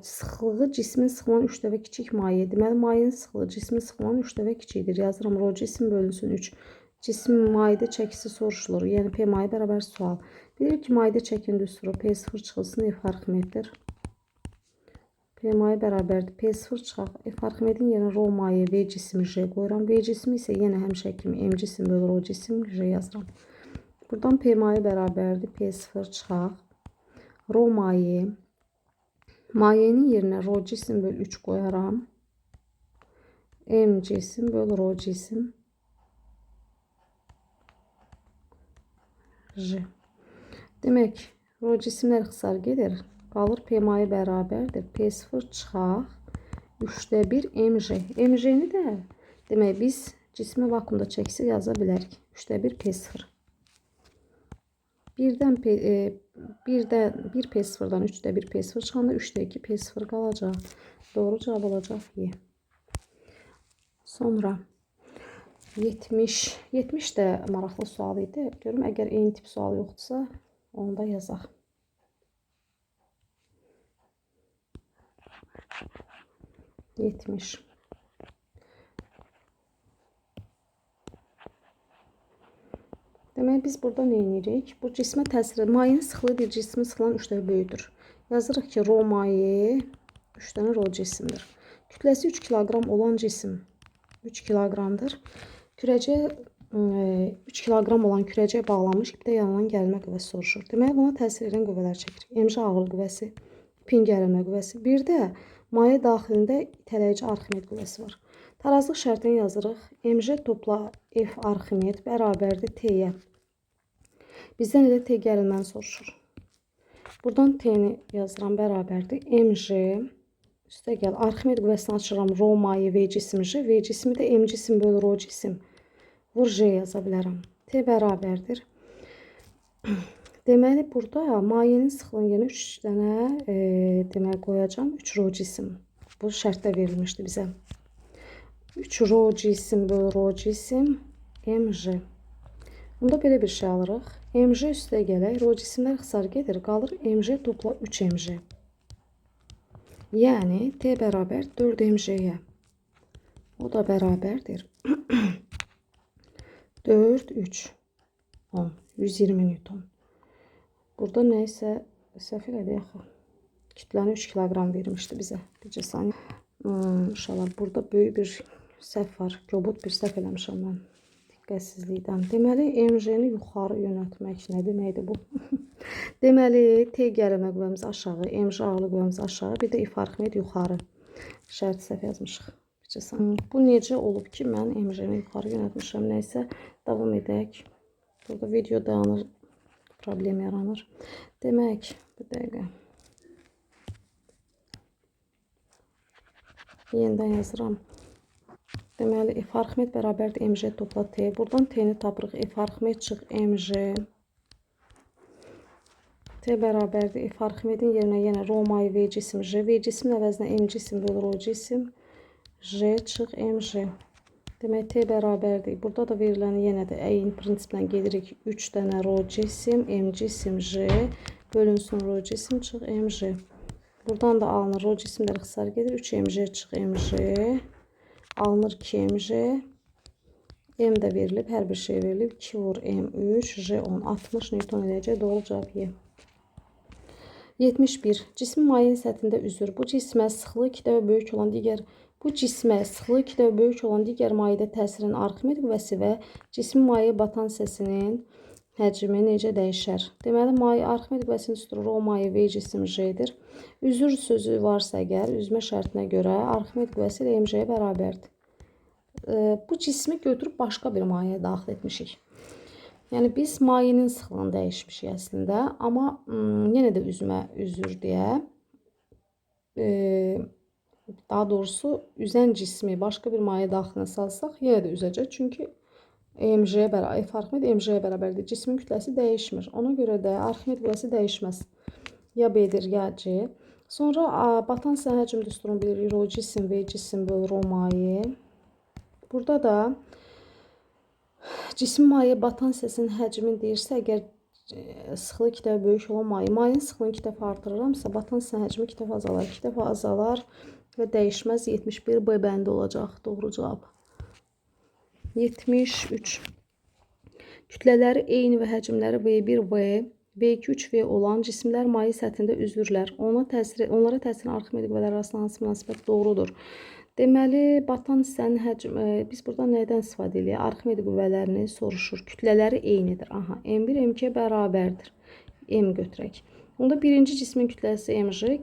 Sıxlığı cismin sıxlığından 3 dəfə kiçik maye. Deməli, mayenin sıxlığı cismin sıxlığından 3 dəfə kiçikdir. Yazıram, rho cisim bölünsün 3. Cismin mayedə çəkisi soruşulur. Yəni P maye bərabər sual. Bilirik ki, mayedə çəkin düsturu P0 çıxılsın F Arximeddir. P maye bərabərdir. P0 çıxaq. F Arximedin yerinə rho maye V cisimi J qoyuram. V cisimi isə yenə həmişə kimi M cisim bölü rho cisim J yazıram. Buradan P maye bərabərdir. P0 çıxaq. Rho maye. Mayenin yerinə rho cisim bölü 3 qoyaram. M cisim bölü rho cisim J. Demək, rho cisimlər ixtisar gedir. Qalır P maye bərabərdir. P0 çıxaq. 3'də 1 MJ. MJ-ni də demək, biz cismi vakuumda çəkisi yaza bilərik. 3'də 1 P0. 1 P0'dan 3'də 1 P0 çıxanda 3'də 2 P0 qalacaq. Doğru cavab olacaq Y. Sonra 70. 70 də maraqlı sual idi. Görüm, əgər eyni tip sual yoxdursa, onu da yazaq. Demək, biz burada nə edirik? Bu cismə təsir, mayenin sıxlığı bir cismin sıxlığından 3 dəfə böyükdür. Yazırıq ki, rho maye 3 dənə rho cisimdir. Kütləsi 3 kiloqram olan cisim 3 kiloqramdır. Kürəcəyə 3 kiloqram olan kürəcəyə bağlanmış ipdə yanılan gərilmə qüvvəsi soruşur. Demək, buna təsir edən qüvvələr çəkirik. MJ ağırlıq qüvvəsi, ipin gərilmə qüvvəsi. Bir də maye daxilində itələyici Arximed qüvvəsi var. Tarazlıq şərtini yazırıq. MJ topla F Arximed bərabərdir T-yə. Bizdən elə T gərilməni soruşur. Buradan T-ni yazıram bərabərdir. MJ üstə gəl. Arximed qüvvəsini açıram. Rho maye V cisim J. V cisimi də M cisim bölü rho cisim. Vur J yaza bilərəm. T bərabərdir. Deməli, burada mayenin sıxlığının yerinə 3 dənə demək qoyacağım. 3 rho cisim. Bu şərtdə verilmişdi bizə. 3 rho cisim bölü rho cisim MJ. Bunda belə bir şey alırıq. MJ üstə gələk. Rho cisimlər ixtisar gedir. Qalır MJ topla 3 MJ. Yəni T bərabər 4 MJ-yə. O da bərabərdir. 4, 3, 10, 120 Newton. Burada neysə səhv elədi yaxı. Kütləni 3 kiloqram vermişdi bizə. Bircə saniyə. İnşallah burada böyük bir səhv var. Kobud bir səhv eləmişəm mən. Diqqətsizlikdən. Deməli, MJ-ni yuxarı yönəltmək nə deməkdir bu? Deməli, T gəlmə qüvvəmiz aşağı, MJ ağırlıq qüvvəmiz aşağı, bir də if Arximed yuxarı. Şərt səhv yazmışıq. Bu necə olub ki, mən MJ-ni yuxarı yönəltmişəm. Nəysə, davam edək. Burada video dayanır, problem yaranır. Demək, bir dəqiqə. Yenidən yazıram. Deməli, F Arximed bərabərdir MJ topla T. Buradan T-ni tapırıq. F Arximed çıx MJ. T bərabərdir. F Arximedin yerinə yenə Romayı V cisim J. V cismin əvəzinə M cisim bölür O cisim. J çıx MJ. Demək, T bərabərdir. Burada da veriləni yenə də əyin prinsiplə gedirik. 3 dənə Ro cisim, M cisim J bölünsün Ro cisim çıx MJ. Buradan da alınır. Ro cisimlər ixtisar gedir. 3 MJ çıx MJ. Alınır 2 MJ. M də verilib. Hər bir şey verilib. 2 vur M3. J 10. 60 Newton eləyəcək. Doğru cavab Y. 71. Cismin mayenin səthində üzür. Bu cismə sıxlığı 2 dəfə böyük olan digər mayedə təsirin Arximed qüvvəsi və cismin mayeye batan hissəsinin həcmi necə dəyişər? Deməli, maye Arximed qüvvəsini tuturur. O maye V cisim J-dir. Üzür sözü varsa əgər, üzmə şərtinə görə Arximed qüvvəsi ilə MJ-yə bərabərdir. Bu cismi götürüb başqa bir mayeye daxil etmişik. Yəni, biz mayenin sıxlığını dəyişmişik əslində. Amma yenə də üzmə üzür deyə, daha doğrusu üzən cismi başqa bir maye daxilinə salsaq, yenə də üzəcək. Çünki MJ-yə bərabər, F Arximed MJ-yə bərabərdir. Cismin kütləsi dəyişmir. Ona görə də Arximed qüvvəsi dəyişməz. Ya B-dir, ya C. Sonra batan hissənin həcm düsturunu bilirik. Rho cisim, V cisim bölü Rho maye. Burada da cismin maye batan hissəsinin həcmini deyirsə, əgər sıxlığı 2 dəfə böyük olan mayenin sıxlığını 2 dəfə artırıramsa, batan hissənin həcmi 2 dəfə azalar. 2 dəfə azalar və dəyişməz 71 B bəndi olacaq. Doğru cavab. 73. Kütlələri eyni və həcmləri V1V, V2, 3V olan cisimlər maye səthində üzürlər. Onlara təsirin Arximed qüvvələri arasında hansı münasibət doğrudur? Deməli, batan hissənin həcmi, biz burada nədən istifadə edirik? Arximed qüvvələrini soruşur. Kütlələri eynidir. Aha, M1 M2-yə bərabərdir. M götürək. Onda birinci cismin kütləsi MJ,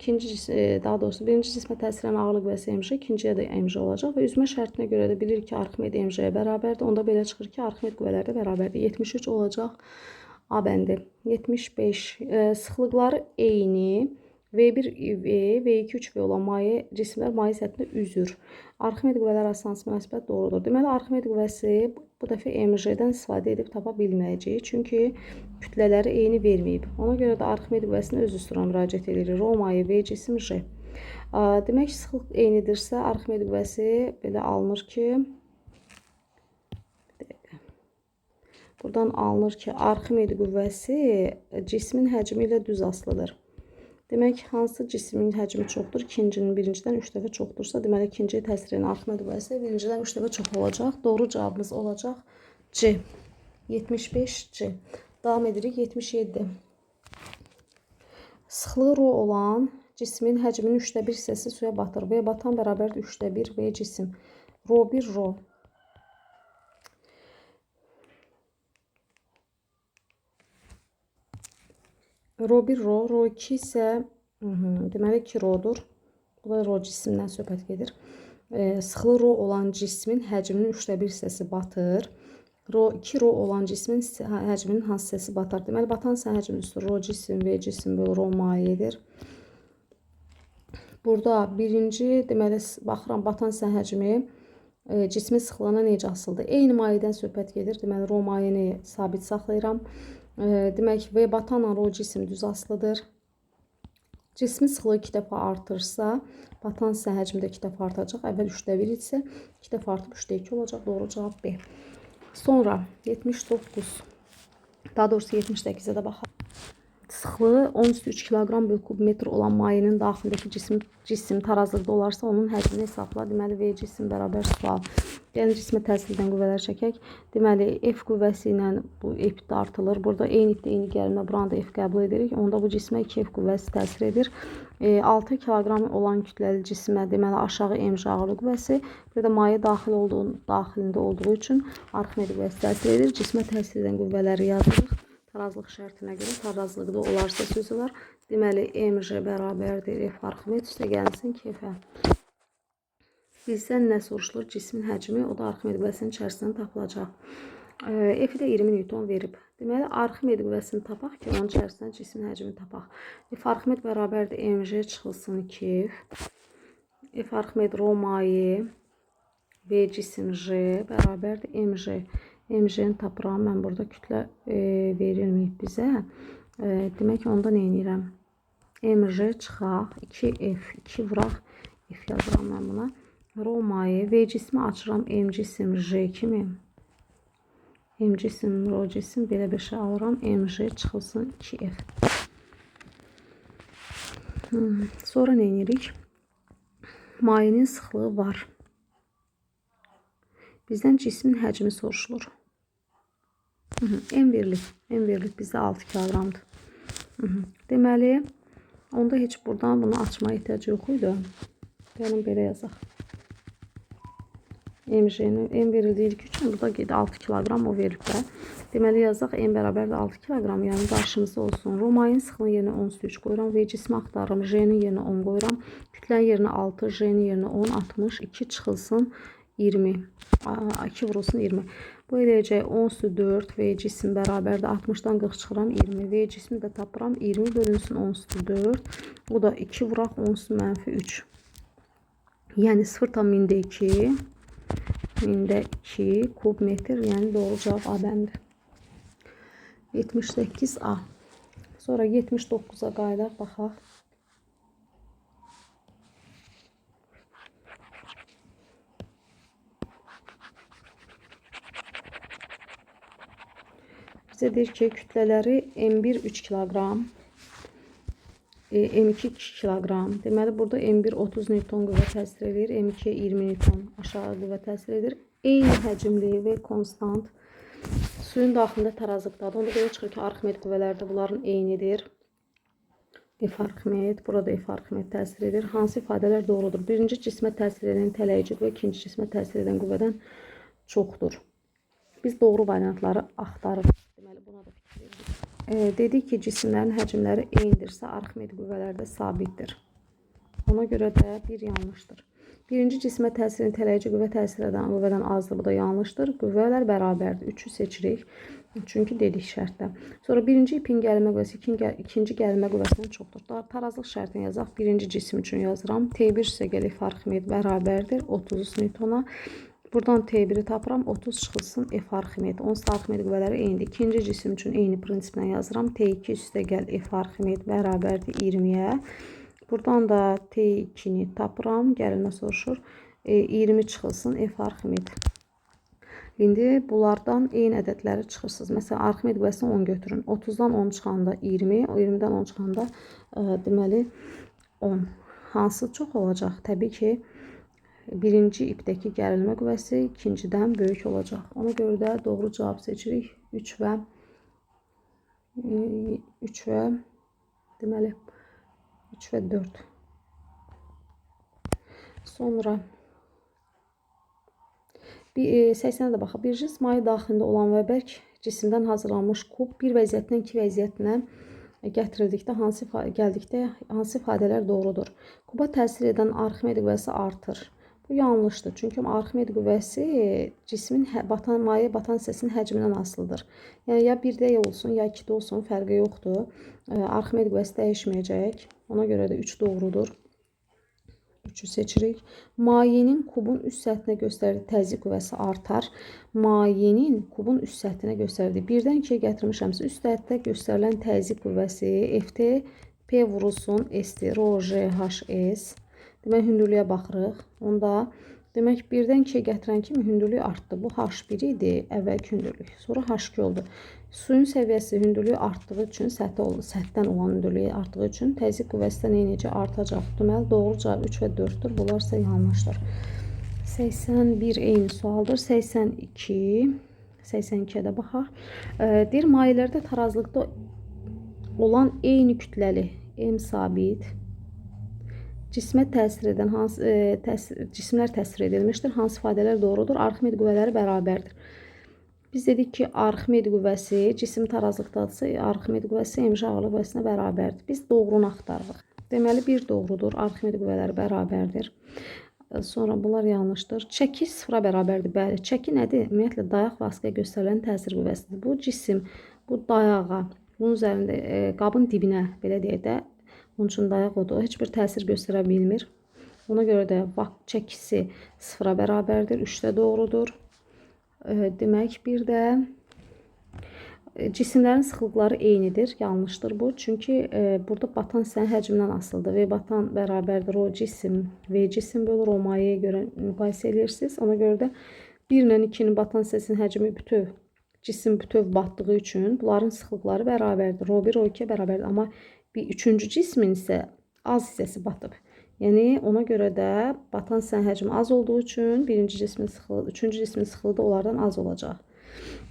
daha doğrusu birinci cismə təsirən ağırlıq qüvvəsi MJ, ikinciyə də MJ olacaq və üzmə şərtinə görə də bilirik ki, Arximed MJ-yə bərabərdir. Onda belə çıxır ki, Arximed qüvvələri də bərabərdir. 73 olacaq A bəndi. 75. Sıxlıqları eyni V1V, V2, 3V olan cisimlər maye səthində üzür. Arximed qüvvələri arasında hansı münasibət doğrudur? Deməli, Arximed qüvvəsi bu dəfə MJ-dən istifadə edib tapa bilməyəcəyik. Çünki kütlələri eyni verməyib. Ona görə də Arximed qüvvəsini öz üstuna müraciət edirik. Rho maye V cisim J. Demək ki, sıxlıq eynidirsə, Arximed qüvvəsi belə alınır ki, buradan alınır ki, Arximed qüvvəsi cismin həcmi ilə düz asılıdır. Demək, hansı cismin həcmi çoxdur? İkincinin birincidən 3 dəfə çoxdursa, deməli, ikinciyə təsir edən Arximed qüvvəsi birincidən 3 dəfə çox olacaq. Doğru cavabımız olacaq C. 75 C. Davam edirik. 77. Sıxlığı Rho olan cismin həcminin 3də 1 hissəsi suya batır. V batan bərabərdir 3də 1 V cisim. Rho 1 Rho. Rho 1 Rho. Rho 2 isə deməli 2 Rho'dur. Bu da Rho cisimdən söhbət gedir. Sıxlığı Rho olan cismin həcminin 3də 1 hissəsi batır. Rho 2 Rho olan cismin həcminin hansı hissəsi batar? Deməli, batan hissənin həcmi düstur. Rho cisim, V cisim bölü Rho mayedir. Burada birinci, deməli, baxıram, batan hissənin həcmi cismin sıxlığına necə asıldır? Eyni mayədən söhbət gedir. Deməli, Rho mayeni sabit saxlayıram. Demək, V batanla Rho cisim düz asılıdır. Cismin sıxlığı 2 dəfə artırsa, batan hissənin həcmi də 2 dəfə artacaq. Əvvəl 3də 1 isə 2 dəfə artıb 3də 2 olacaq. Doğru cavab B. Sonra 79, daha doğrusu 78-ə də baxalım. Sıxlığı 10^3 kiloqram bölü kub metr olan mayenin daxilindəki cisim tarazlıqda olarsa onun həcmini hesabla. Deməli, V cisim bərabər sual. Yəni cismə təsir edən qüvvələr çəkək. Deməli, F qüvvəsi ilə bu F dartılır. Burada eyni ipdə eyni gərilmə, buranı da F qəbul edirik. Onda bu cismə 2F qüvvəsi təsir edir. 6 kiloqram olan kütləli cismə deməli aşağı mc ağırlıq qüvvəsi, bir də maye daxilində olduğu üçün Arximed qüvvəsi təsir edir. Cismə təsir edən qüvvələri yazırıq. Tarazlıq şərtinə görə tarazlıqda olarsa sözü var. Deməli, mc bərabərdir F Arximed üstə gəlsin 2F-ə. Bizdən nə soruşulur? Cismin həcmi, o da Arximed qüvvəsinin içərisindən tapılacaq. F-i də 20 Newton verib. Deməli, Arximed qüvvəsini tapaq ki, onun içərisindən cismin həcmini tapaq. F Arximed bərabərdir mc çıxılsın 2F. F Arximed rho maye V cisim J bərabərdir mc. mc-ni tapıram. Mən burada kütlə verilməyib bizə. Demək, onda nə edirəm? mc çıxaq 2F. 2 vuraq. F yazıram mən buna. Rho maye V cismi açıram M cisim J kimi. M cisim, rho cisim belə bir şey alıram. mc çıxılsın 2F. Sonra nə edirik? Mayenin sıxlığı var. Bizdən cismin həcmi soruşulur. M verilib bizdə 6 kiloqramdır. Deməli, onda heç buradan bunu açmaya ehtiyac yox idi. Gəlin belə yazaq. M verildiyi üçün burada 6 kiloqram o verilib də. Deməli yazaq M bərabərdir 6 kiloqram, yəni qarşımızda olsun. Rho mayenin sıxlığı yerinə 10/3 qoyuram. V cismi axtarıram. J-nin yerinə 10 qoyuram. Kütlənin yerinə 6, J-nin yerinə 10, 60. 2 çıxılsın 20. 2 vurulsun 20. Bu eləyəcək 10/4 V cisim bərabərdir 60-dan 40 çıxıram 20. V cismi də tapıram. 20 bölünsün 10/4. O da 2 vuraq 10-3. Yəni 0,2 mində 2 kub metr, yəni doğru cavab A bəndir. 78A. Sonra 79-a qayıdaq, baxaq. Bizə deyir ki, kütlələri M1 3 kiloqram, M2 2 kiloqram. Deməli, burada M1 30 Newton qüvvə təsir edir, M2 20 Newton aşağı qüvvə təsir edir. Eyni həcmli və konstant suyun daxilində tarazlıqdadır. Onda belə çıxır ki, Arximed qüvvələri də bunların eynidir. F Arximed, burada F Arximed təsir edir. Hansı ifadələr doğrudur? Birinci cismə təsir edən tələyici qüvvə ikinci cismə təsir edən qüvvədən çoxdur. Biz doğru variantları axtarırıq. Deməli, buna da fikir veririk. Dedik ki, cisimlərin həcmləri eynidirsə, Arximed qüvvələri də sabitdir. Ona görə də bir yanlışdır. Birinci cismə təsir edən tələyici qüvvə təsir edən qüvvədən azdır. Bu da yanlışdır. Qüvvələr bərabərdir. 3-ü seçirik. Çünki dedik şərtdə. Sonra birinci ipin gərilmə qüvvəsi ikinci gərilmə qüvvəsindən çoxdur. Tarazlıq şərtini yazaq. Birinci cisim üçün yazıram. T1 isə gələk Arximed bərabərdir 30 Newtona. Buradan T1'i tapıram. 30 çıxılsın F Arximed. Onsuz da Arximed qüvvələri eynidir. İkinci cisim üçün eyni prinsiplə yazıram. T2 üstə gəl F Arximed bərabərdir 20-yə. Buradan da T2-ni tapıram. Gərilmə soruşur. 20 çıxılsın F Arximed. İndi bunlardan eyni ədədləri çıxırsınız. Məsələn, Arximed qüvvəsini 10 götürün. 30-dan 10 çıxanda 20, 20-dən 10 çıxanda deməli 10. Hansı çox olacaq? Təbii ki, birinci ipdəki gərilmə qüvvəsi ikincidən böyük olacaq. Ona görə də doğru cavab seçirik. 3 və deməli 3 və 4. Sonra 80-ə də baxaq. Bir cisim maye daxilində olan və bərk cisimdən hazırlanmış kub bir vəziyyətdən iki vəziyyətinə gətirildikdə hansı ifadələr doğrudur? Kuba təsir edən Arximed qüvvəsi artır. Bu yanlışdır. Çünki Arximed qüvvəsi cismin maye batan hissəsinin həcmindən asılıdır. Yəni ya 1-də olsun, ya 2-də olsun, fərqi yoxdur. Arximed qüvvəsi dəyişməyəcək. Ona görə də 3 doğrudur. 3'ü seçirik. Mayenin kubun üst səthinə göstərdiyi təzyiq qüvvəsi artar. Mayenin kubun üst səthinə göstərdiyi 1-dən 2-yə gətirmişəmsə, üst səthdə göstərilən təzyiq qüvvəsi FT P vurulsun ST rho J H S. Demək, hündürlüyə baxırıq. Onda demək 1-dən 2-yə gətirən kimi hündürlük artdı. Bu H1 idi, əvvəlki hündürlük. Sonra H2 oldu. Suyun səviyyəsi hündürlüyü artdığı üçün, səthdən olan hündürlüyü artdığı üçün təzyiq qüvvəsi də necə artacaq? Deməli, doğru cavab 3 və 4-dür. Bunlar isə yanlışdır. 81 eyni sualdır. 82. 82'ye də baxaq. Deyir, mayelərdə tarazlıqda olan eyni kütləli M sabit cismə təsir edən cisimlər təsvir edilmişdir. Hansı ifadələr doğrudur? Arximed qüvvələri bərabərdir. Biz dedik ki, Arximed qüvvəsi cisim tarazlıqdadırsa, Arximed qüvvəsi MC ağırlıq qüvvəsinə bərabərdir. Biz doğrunu axtarırıq. Deməli, bir doğrudur. Arximed qüvvələri bərabərdir. Sonra bunlar yanlışdır. Çəki sıfıra bərabərdir. Bəli, çəki nədir? Ümumiyyətlə, dayaq vasitəyə göstərilən təsir qüvvəsidir. Bu cisim, bu dayağa, bunun üzərində qabın dibinə, belə deyək də, onun üçün dayaq odur. Heç bir təsir göstərə bilmir. Ona görə də çəkisi sıfıra bərabərdir. 3-də doğrudur. Demək, bir də cisimlərin sıxlıqları eynidir. Yanlışdır bu. Çünki burada batan hissənin həcmindən asılıdır. V batan bərabərdir. O cisim, V cisim bölür. O mayəyə görə müqayisə edirsiniz. Ona görə də 1 ilə 2-nin batan hissəsinin həcmi bütöv, cisim bütöv batdığı üçün bunların sıxlıqları bərabərdir. O1, O2 bərabərdir. Amma bir üçüncü cismin isə az hissəsi batıb. Yəni, ona görə də batan hissənin həcmi az olduğu üçün birinci cismin sıxlığı, üçüncü cismin sıxlığı da onlardan az olacaq.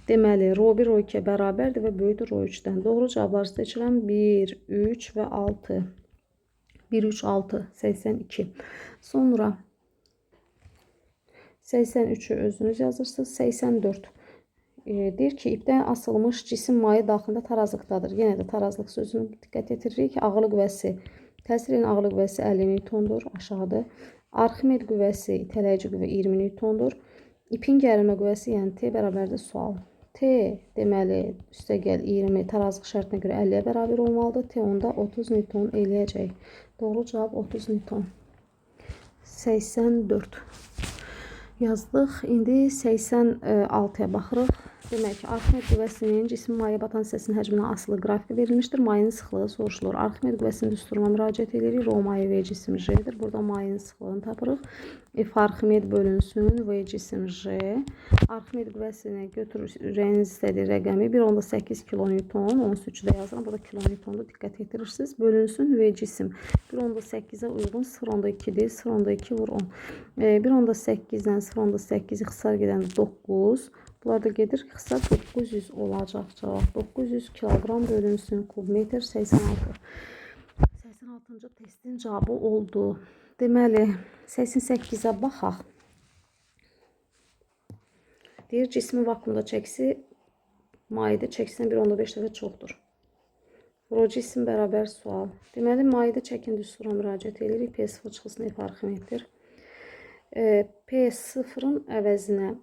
Deməli, ρ1 ρ2 bərabərdir və böyükdür ρ3-dən. Doğru cavabları seçirəm. 1, 3 və 6. 1, 3, 6, 82. Sonra 83'ü özünüz yazırsınız. 84. Deyir ki, ipdən asılmış cisim maye daxilində tarazlıqdadır. Yenə də tarazlıq sözünü diqqət yetiririk ki, ağırlıq qüvvəsi, təsir edən ağırlıq qüvvəsi 50 newtondur, aşağıdır. Arximed qüvvəsi, itələyici qüvvə 20 newtondur. İpin gərilmə qüvvəsi, yəni T bərabərdir sual. T deməli üstəgəl 20 tarazlıq şərtinə görə 50-yə bərabər olmalıdır. T onda 30 newton eləyəcək. Doğru cavab 30 newton. 84 yazdıq. İndi 86-ya baxırıq. Demək ki, Arximed qüvvəsinin cismin maye batan hissəsinin həcminə asılı qrafiki verilmişdir. Mayenin sıxlığı soruşulur. Arximed qüvvəsinin düsturuna müraciət edirik. Rho maye V cisim J'dir. Burada mayenin sıxlığını tapırıq. F Arximed bölünsün V cisim J. Arximed qüvvəsini götürürüz istədiyi rəqəmi 1.8 kilonewton. 13-də yazıram. Burada kilonewtonda diqqət yetirirsiniz. Bölünsün V cisim 1.8-ə uyğun 0.2-dir. 0.2 vur 10. 1.8-dən 0.8 ixtisar gedəndə 9. Bunlar da gedir, ixtisar 900 olacaq cavab. 900 kiloqram bölünsün kub metr 86. 86-cı testin cavabı oldu. Deməli, 88-ə baxaq. Deyir, cismin vakuumda çəkisi mayedə çəkisindən 1.5 dəfə çoxdur. Rho cisim bərabər sual. Deməli, mayedə çəkin düsturuna müraciət edirik. P0 çıxısını F Arximeddir. P0-ın əvəzinə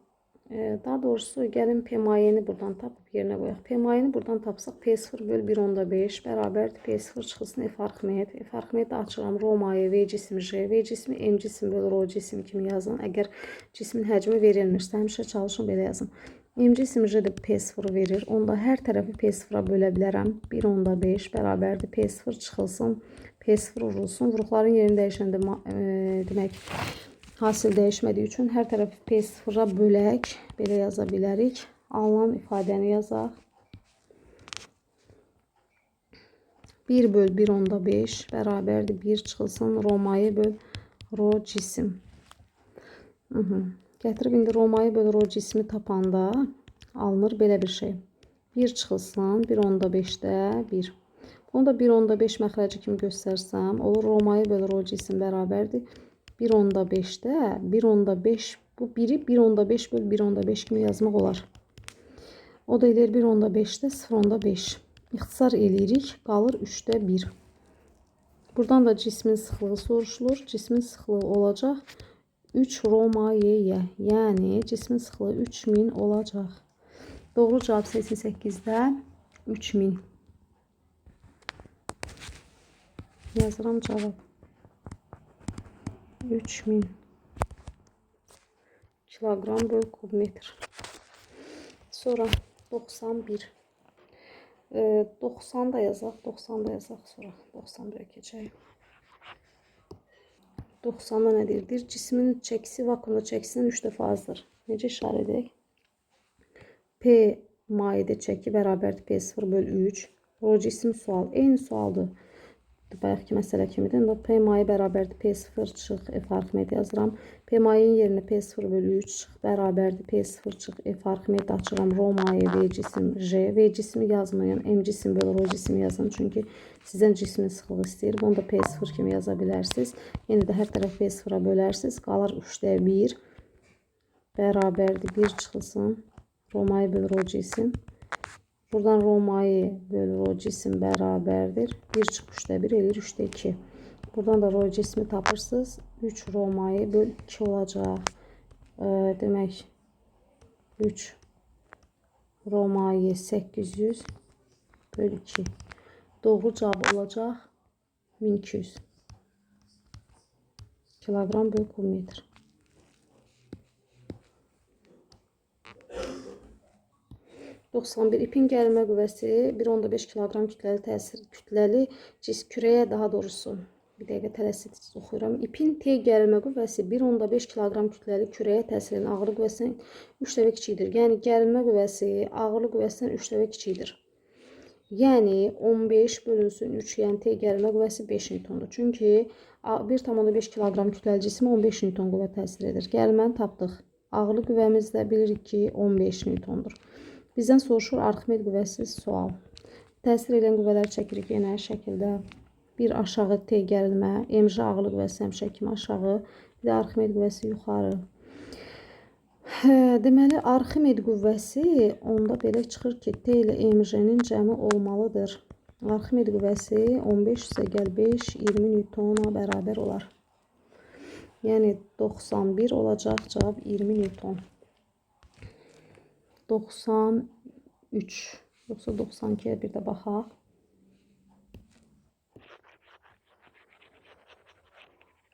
daha doğrusu gəlin P mayeni buradan tapıb yerinə qoyaq. P mayeni buradan tapsaq P0 böl 1.5 bərabərdir. P0 çıxısını F Arximed. F Arximeddə açıram. Rho maye V cisim J. V cismi M cisim böl Rho cisim kimi yazın. Əgər cismin həcmi verilmirsə, həmişə çalışın belə yazın. M cisim J də P0 verir. Onda hər tərəfi P0-a bölə bilərəm. 1.5 bərabərdir. P0 çıxılsın. P0 vurulsun. Vuruqların yerini dəyişəndə demək hasil dəyişmədiyi üçün hər tərəfi P0-a bölək, belə yaza bilərik. Alınan ifadəni yazaq. 1 böl 1.5 bərabərdir. 1 çıxılsın. Rho maye böl Rho cisim. Gətirib indi Rho maye böl Rho cismi tapanda alınır belə bir şey. 1 çıxılsın. 1.5-də 1. Bunu da 1.5 məxrəci kimi göstərsəm, olur Rho maye böl Rho cisim bərabərdir. 1.5'də 1.5 bu biri 1.5 böl 1.5 kimi yazmaq olar. O da eləyir 1.5'də 0.5. İxtisar eləyirik. Qalır 3'də 1. Buradan da cismin sıxlığı soruşulur. Cismin sıxlığı olacaq 3 Rho mayeyə. Yəni cismin sıxlığı 3000 olacaq. Doğru cavab 88'də 3000. Yazıram cavab. 3000 kilogram böl kub metr. Sonra 91. 90 da yazaq. 90 da yazaq. Sonra 91'ə keçək. 90'da nə deyir? Cismin çəkisi vakuumda çəkisindən 3 dəfə azdır. Necə işarə edək? P mayedə çəki bərabərdir P0 böl 3. Rho cisim sual. Eyni sualdır. bayaqki məsələ kimidir. İndi P mayı bərabərdir P0 çıx F Arximedi yazıram. P mayının yerinə P0 bölü 3 çıx bərabərdir P0 çıx F Arximedi açıram. Rho mayı V cisim J. V cismi yazmayın. M cisim bölü Rho cismi yazın. Çünki sizdən cismin sıxlığı istəyir. Bunu da P0 kimi yaza bilərsiniz. Yenə də hər tərəf P0'a bölərsiniz. Qalır 3'də 1 bərabərdir 1 çıxılsın. Rho mayı bölü Rho cisim. Buradan Rho mayı bölü Rho cisim bərabərdir. 1 çıx 3'də 1 eləyir 3'də 2. Buradan da Rho cismi tapırsınız. 3 Rho mayı bölü 2 olacaq. Demək 3 Rho mayı 800 bölü 2. Doğru cavab olacaq 1200 kilogram bölü kubmetr. İpin gərilmə qüvvəsi 1.5 kilogram kütləli kürəyə daha doğrusu bir dəqiqə tələsik oxuyuram. İpin T gərilmə qüvvəsi 1.5 kilogram kütləli kürəyə təsir edən ağırlıq qüvvəsindən 3 dəfə kiçikdir. Yəni gərilmə qüvvəsi ağırlıq qüvvəsindən 3 dəfə kiçikdir. Yəni 15 bölünsün 3, yəni T gərilmə qüvvəsi 5 Newtondur. Çünki 1.5 kilogram kütləli cismə 15 Newton qüvvə təsir edir. Gərilməni tapdıq. Ağırlıq qüvvəmiz də bilirik ki 15 Newtondur. Bizdən soruşur Arximed qüvvəsi sual. Təsir edən qüvvələri çəkirik yenə şəkildə. Bir aşağı T gərilmə, MJ ağırlıq qüvvəsi həmişə kimi aşağı, bir də Arximed qüvvəsi yuxarı. Deməli Arximed qüvvəsi onda belə çıxır ki, T ilə MJ-nin cəmi olmalıdır. Arximed qüvvəsi 15 üstə gəl 5, 20 Newtona bərabər olar. Yəni 91 olacaq, cavab 20 Newton. 93 yoxsa 92'yə bir də baxaq.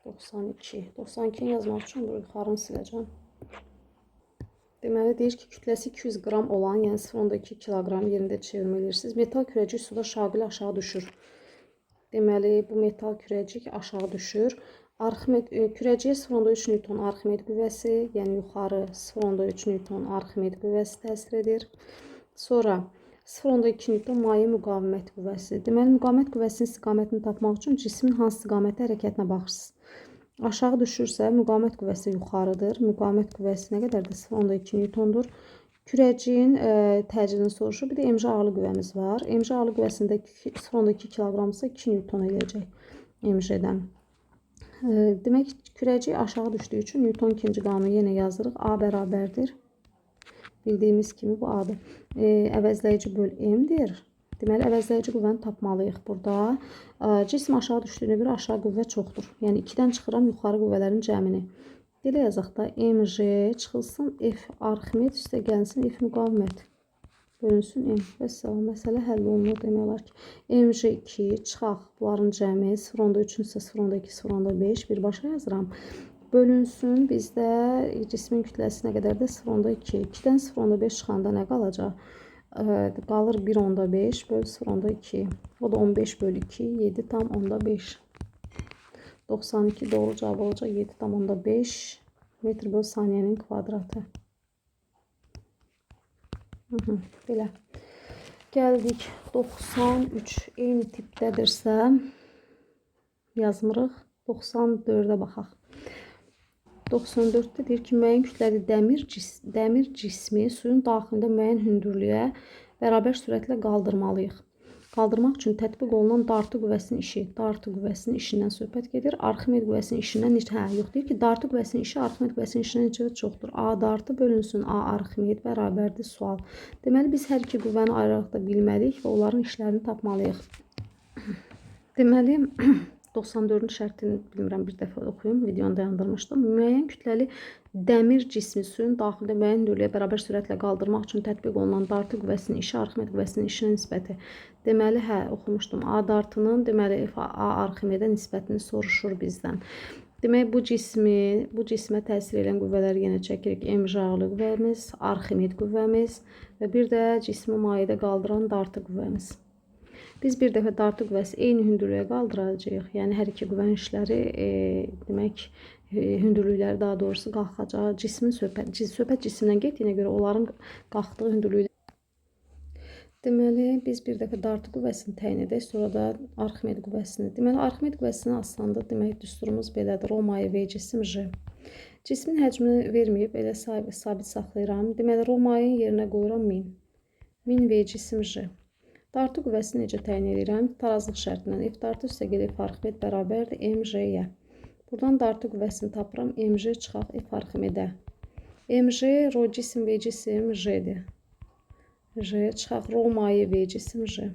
92'ni yazmaq üçün yuxarını siləcəm. Deməli deyir ki, kütləsi 200 qram olan, yəni 0.2 kilogram yerində çevirmə edirsiniz. Metal kürəcik suda şaqili aşağı düşür. Deməli bu metal kürəcik aşağı düşür. Arximed kürəciyə 0.3 Newton Arximed qüvvəsi, yəni yuxarı 0.3 Newton Arximed qüvvəsi təsir edir. Sonra 0.2 Newton maye müqavimət qüvvəsi. Deməli müqavimət qüvvəsinin istiqamətini tapmaq üçün cismin hansı istiqamətdə hərəkətinə baxırsınız. Aşağı düşürsə müqavimət qüvvəsi yuxarıdır. Müqavimət qüvvəsi nə qədərdir? 0.2 Newtondur. Kürəciyin təcilini soruşur. Bir də MJ ağırlıq qüvvəmiz var. MJ ağırlıq qüvvəsində 0.2 kilogramsa 2 Newton eləyəcək MJ-dən. Demək kürəcik aşağı düşdüyü üçün Newton ikinci qanunu yenə yazırıq. A bərabərdir. Bildiyimiz kimi bu A'dır. Əvəzləyici böl M'dir. Deməli əvəzləyici qüvvəni tapmalıyıq burada. Cism aşağı düşdüyünə görə aşağı qüvvə çoxdur. Yəni 2-dən çıxıram yuxarı qüvvələrin cəmini. Belə yazaq da MJ çıxılsın F Arximed üstə gəlsin F müqavimət. Bölünsün M. Vəssalam, məsələ həll olunur demək olar ki. MJ2 çıxaq bunların cəmi 0.3 isə 0.2, 0.5 birbaşa yazıram. Bölünsün bizdə cismin kütləsi nə qədərdir? 0.2. 2-dən 0.5 çıxanda nə qalacaq? Qalır 1.5 bölü 0.2. O da 15 bölü 2, 7,5. 92 doğru cavab olacaq 7,5 metr bölü saniyənin kvadratı. Belə. Gəldik 93 eyni tipdədirsə yazmırıq. 94'ə baxaq. 94'də deyir ki, müəyyən kütləli dəmir cismi suyun daxilində müəyyən hündürlüyə bərabər sürətlə qaldırmalıyıq. Qaldırmaq üçün tətbiq olunan dartı qüvvəsinin işindən söhbət gedir. Arximed qüvvəsinin işindən yox deyir ki, dartı qüvvəsinin işi Arximed qüvvəsinin işindən necə çoxdur. A dartı bölünsün A Arximed bərabərdir sual. Deməli biz hər iki qüvvəni ayrıqda bilməliyik və onların işlərini tapmalıyıq. Deməli 94'ün şərtini bilmirəm bir dəfə oxuyum, videonu dayandırmışdım. Müəyyən kütləli dəmir cismi suyun daxilində müəyyən hündürlüyə bərabər sürətlə qaldırmaq üçün tətbiq olunan dartı qüvvəsinin işi Arximed qüvvəsinin işinə nisbəti. Deməli oxumuşdum. A dartının deməli A Arximedə nisbətini soruşur bizdən. Demək bu cismə təsir edən qüvvələri yenə çəkirik. MJ ağırlıq qüvvəmiz, Arximed qüvvəmiz və bir də cismi mayedə qaldıran dartı qüvvəmiz. Biz bir dəfə dartı qüvvəsi eyni hündürlüyə qaldıracağıq. Yəni hər iki qüvvənin işləri demək hündürlükləri daha doğrusu qalxacaq. Cismin söhbət cisimdən getdiyinə görə onların qalxdığı hündürlüklər. Deməli, biz bir dəfə dartı qüvvəsini təyin edək, sonra da Arximed qüvvəsini. Deməli, Arximed qüvvəsini asanda demək düsturumuz belədir. Roma'yı V cisim J. Cismin həcmini verməyib, elə sabit saxlayıram. Deməli, Roma'yı yerinə qoyuram 1000. 1000 V cisim J. Dartı qüvvəsini necə təyin edirəm? Tarazlıq şərtindən F dartı üstə gəlib F Arximed bərabərdir MJ-yə. Buradan dartı qüvvəsini tapıram. MJ çıxaq F Arximedə. MJ rho cisim V cisim J-dir. J çıxaq Roma'yı V cisim J.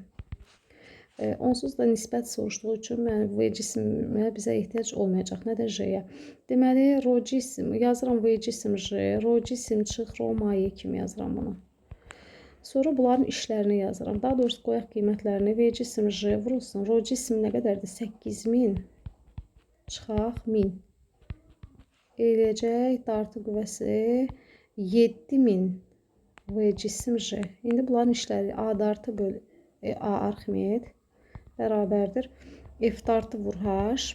Onsuz da nisbət soruşduğu üçün V cisimə bizə ehtiyac olmayacaq. Nə də J-yə. Deməli, rho cisim yazıram V cisim J. Rho cisim çıx Roma'yı kimi yazıram bunu. Sonra bunların işlərini yazıram. Daha doğrusu qoyaq qiymətlərini. V cisim J vurulsun. Rho cisim nə qədərdir? 8000 çıxaq 1000. Eləyəcək dartı qüvvəsi 7000 V cisim J. İndi bunların işləri A dartı böl A Arximed bərabərdir. F dartı vur H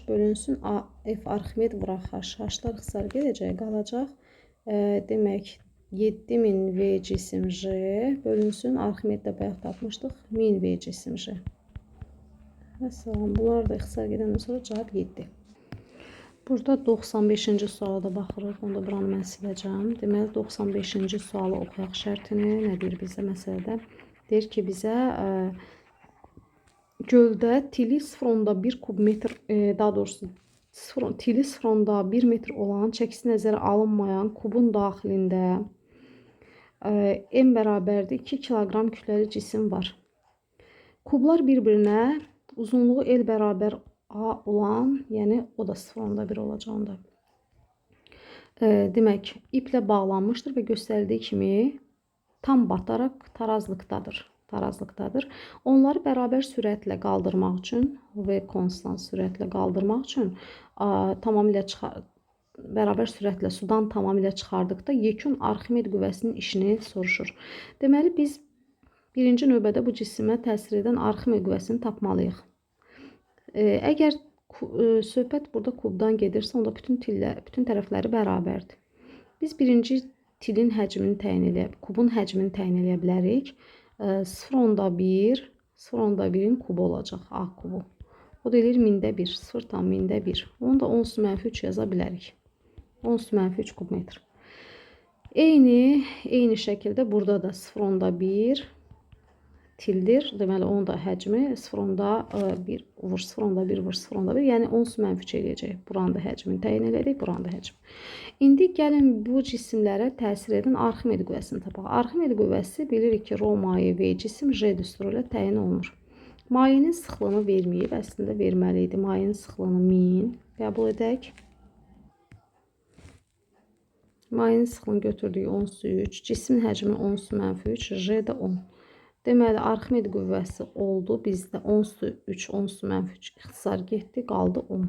bölünsün A F Arximed vur H. H-lar xısar gedəcək, qalacaq. Demək 7000 V cisim J bölünsün Arximeddə bayaq tapmışdıq 1000 V cisim J. Məsələn, bunlar da xısar gedəndən sonra cavab 7. Burada 95-ci suala da baxırıq. Onu da buranı mən siləcəm. Deməli, 95-ci sualı oxuyaq şərtini. Nə deyir bizə məsələdə? Deyir ki, bizə göldə tili 0,1 kub metr, daha doğrusu tili 0,1 metr olan, çəkisi nəzərə alınmayan kubun daxilində M bərabərdir 2 kiloqram kütləli cisim var. Kublar bir-birinə uzunluğu L bərabər A olan, yəni o da 0,1 olacağında. Demək, iplə bağlanmışdır və göstərildiyi kimi tam bataraq tarazlıqdadır. Onları bərabər sürətlə qaldırmaq üçün və konstant sürətlə qaldırmaq üçün bərabər sürətlə sudan tamamilə çıxardıqda yekun Arximed qüvvəsinin işini soruşur. Deməli, biz birinci növbədə bu cisimə təsir edən Arximed qüvvəsini tapmalıyıq. Əgər söhbət burada kubdan gedirsə, onda bütün tərəfləri bərabərdir. Biz birinci tilin həcmini təyin edib, kubun həcmini təyin edə bilərik. 0,1'in kubu olacaq, A kubu. O da eləyir 1000-də 1, 0,1000-də 1. Onu da 10⁻³ yaza bilərik. 10⁻³ kub metr. Eyni şəkildə burada da 0,1 tildir. Deməli, onun da həcmi 0,1 vur 0,1 vur 0,1, yəni 10⁻³ eləyəcək. Buranın da həcmini təyin elədik, buranın da həcmi. İndi gəlin bu cisimlərə təsir edən Arximed qüvvəsini tapaq. Arximed qüvvəsi bilirik ki, Roma'yı V cisim J düsturu ilə təyin olunur. Mayenin sıxlığını verməyib, əslində verməli idi. Mayenin sıxlığını 1000 qəbul edək. Mayenin sıxlığını götürdük 13, cismin həcmi 10⁻³, J də 10. Deməli, Arximed qüvvəsi oldu. Bizdə 13, 10⁻³ ixtisar getdi, qaldı 10.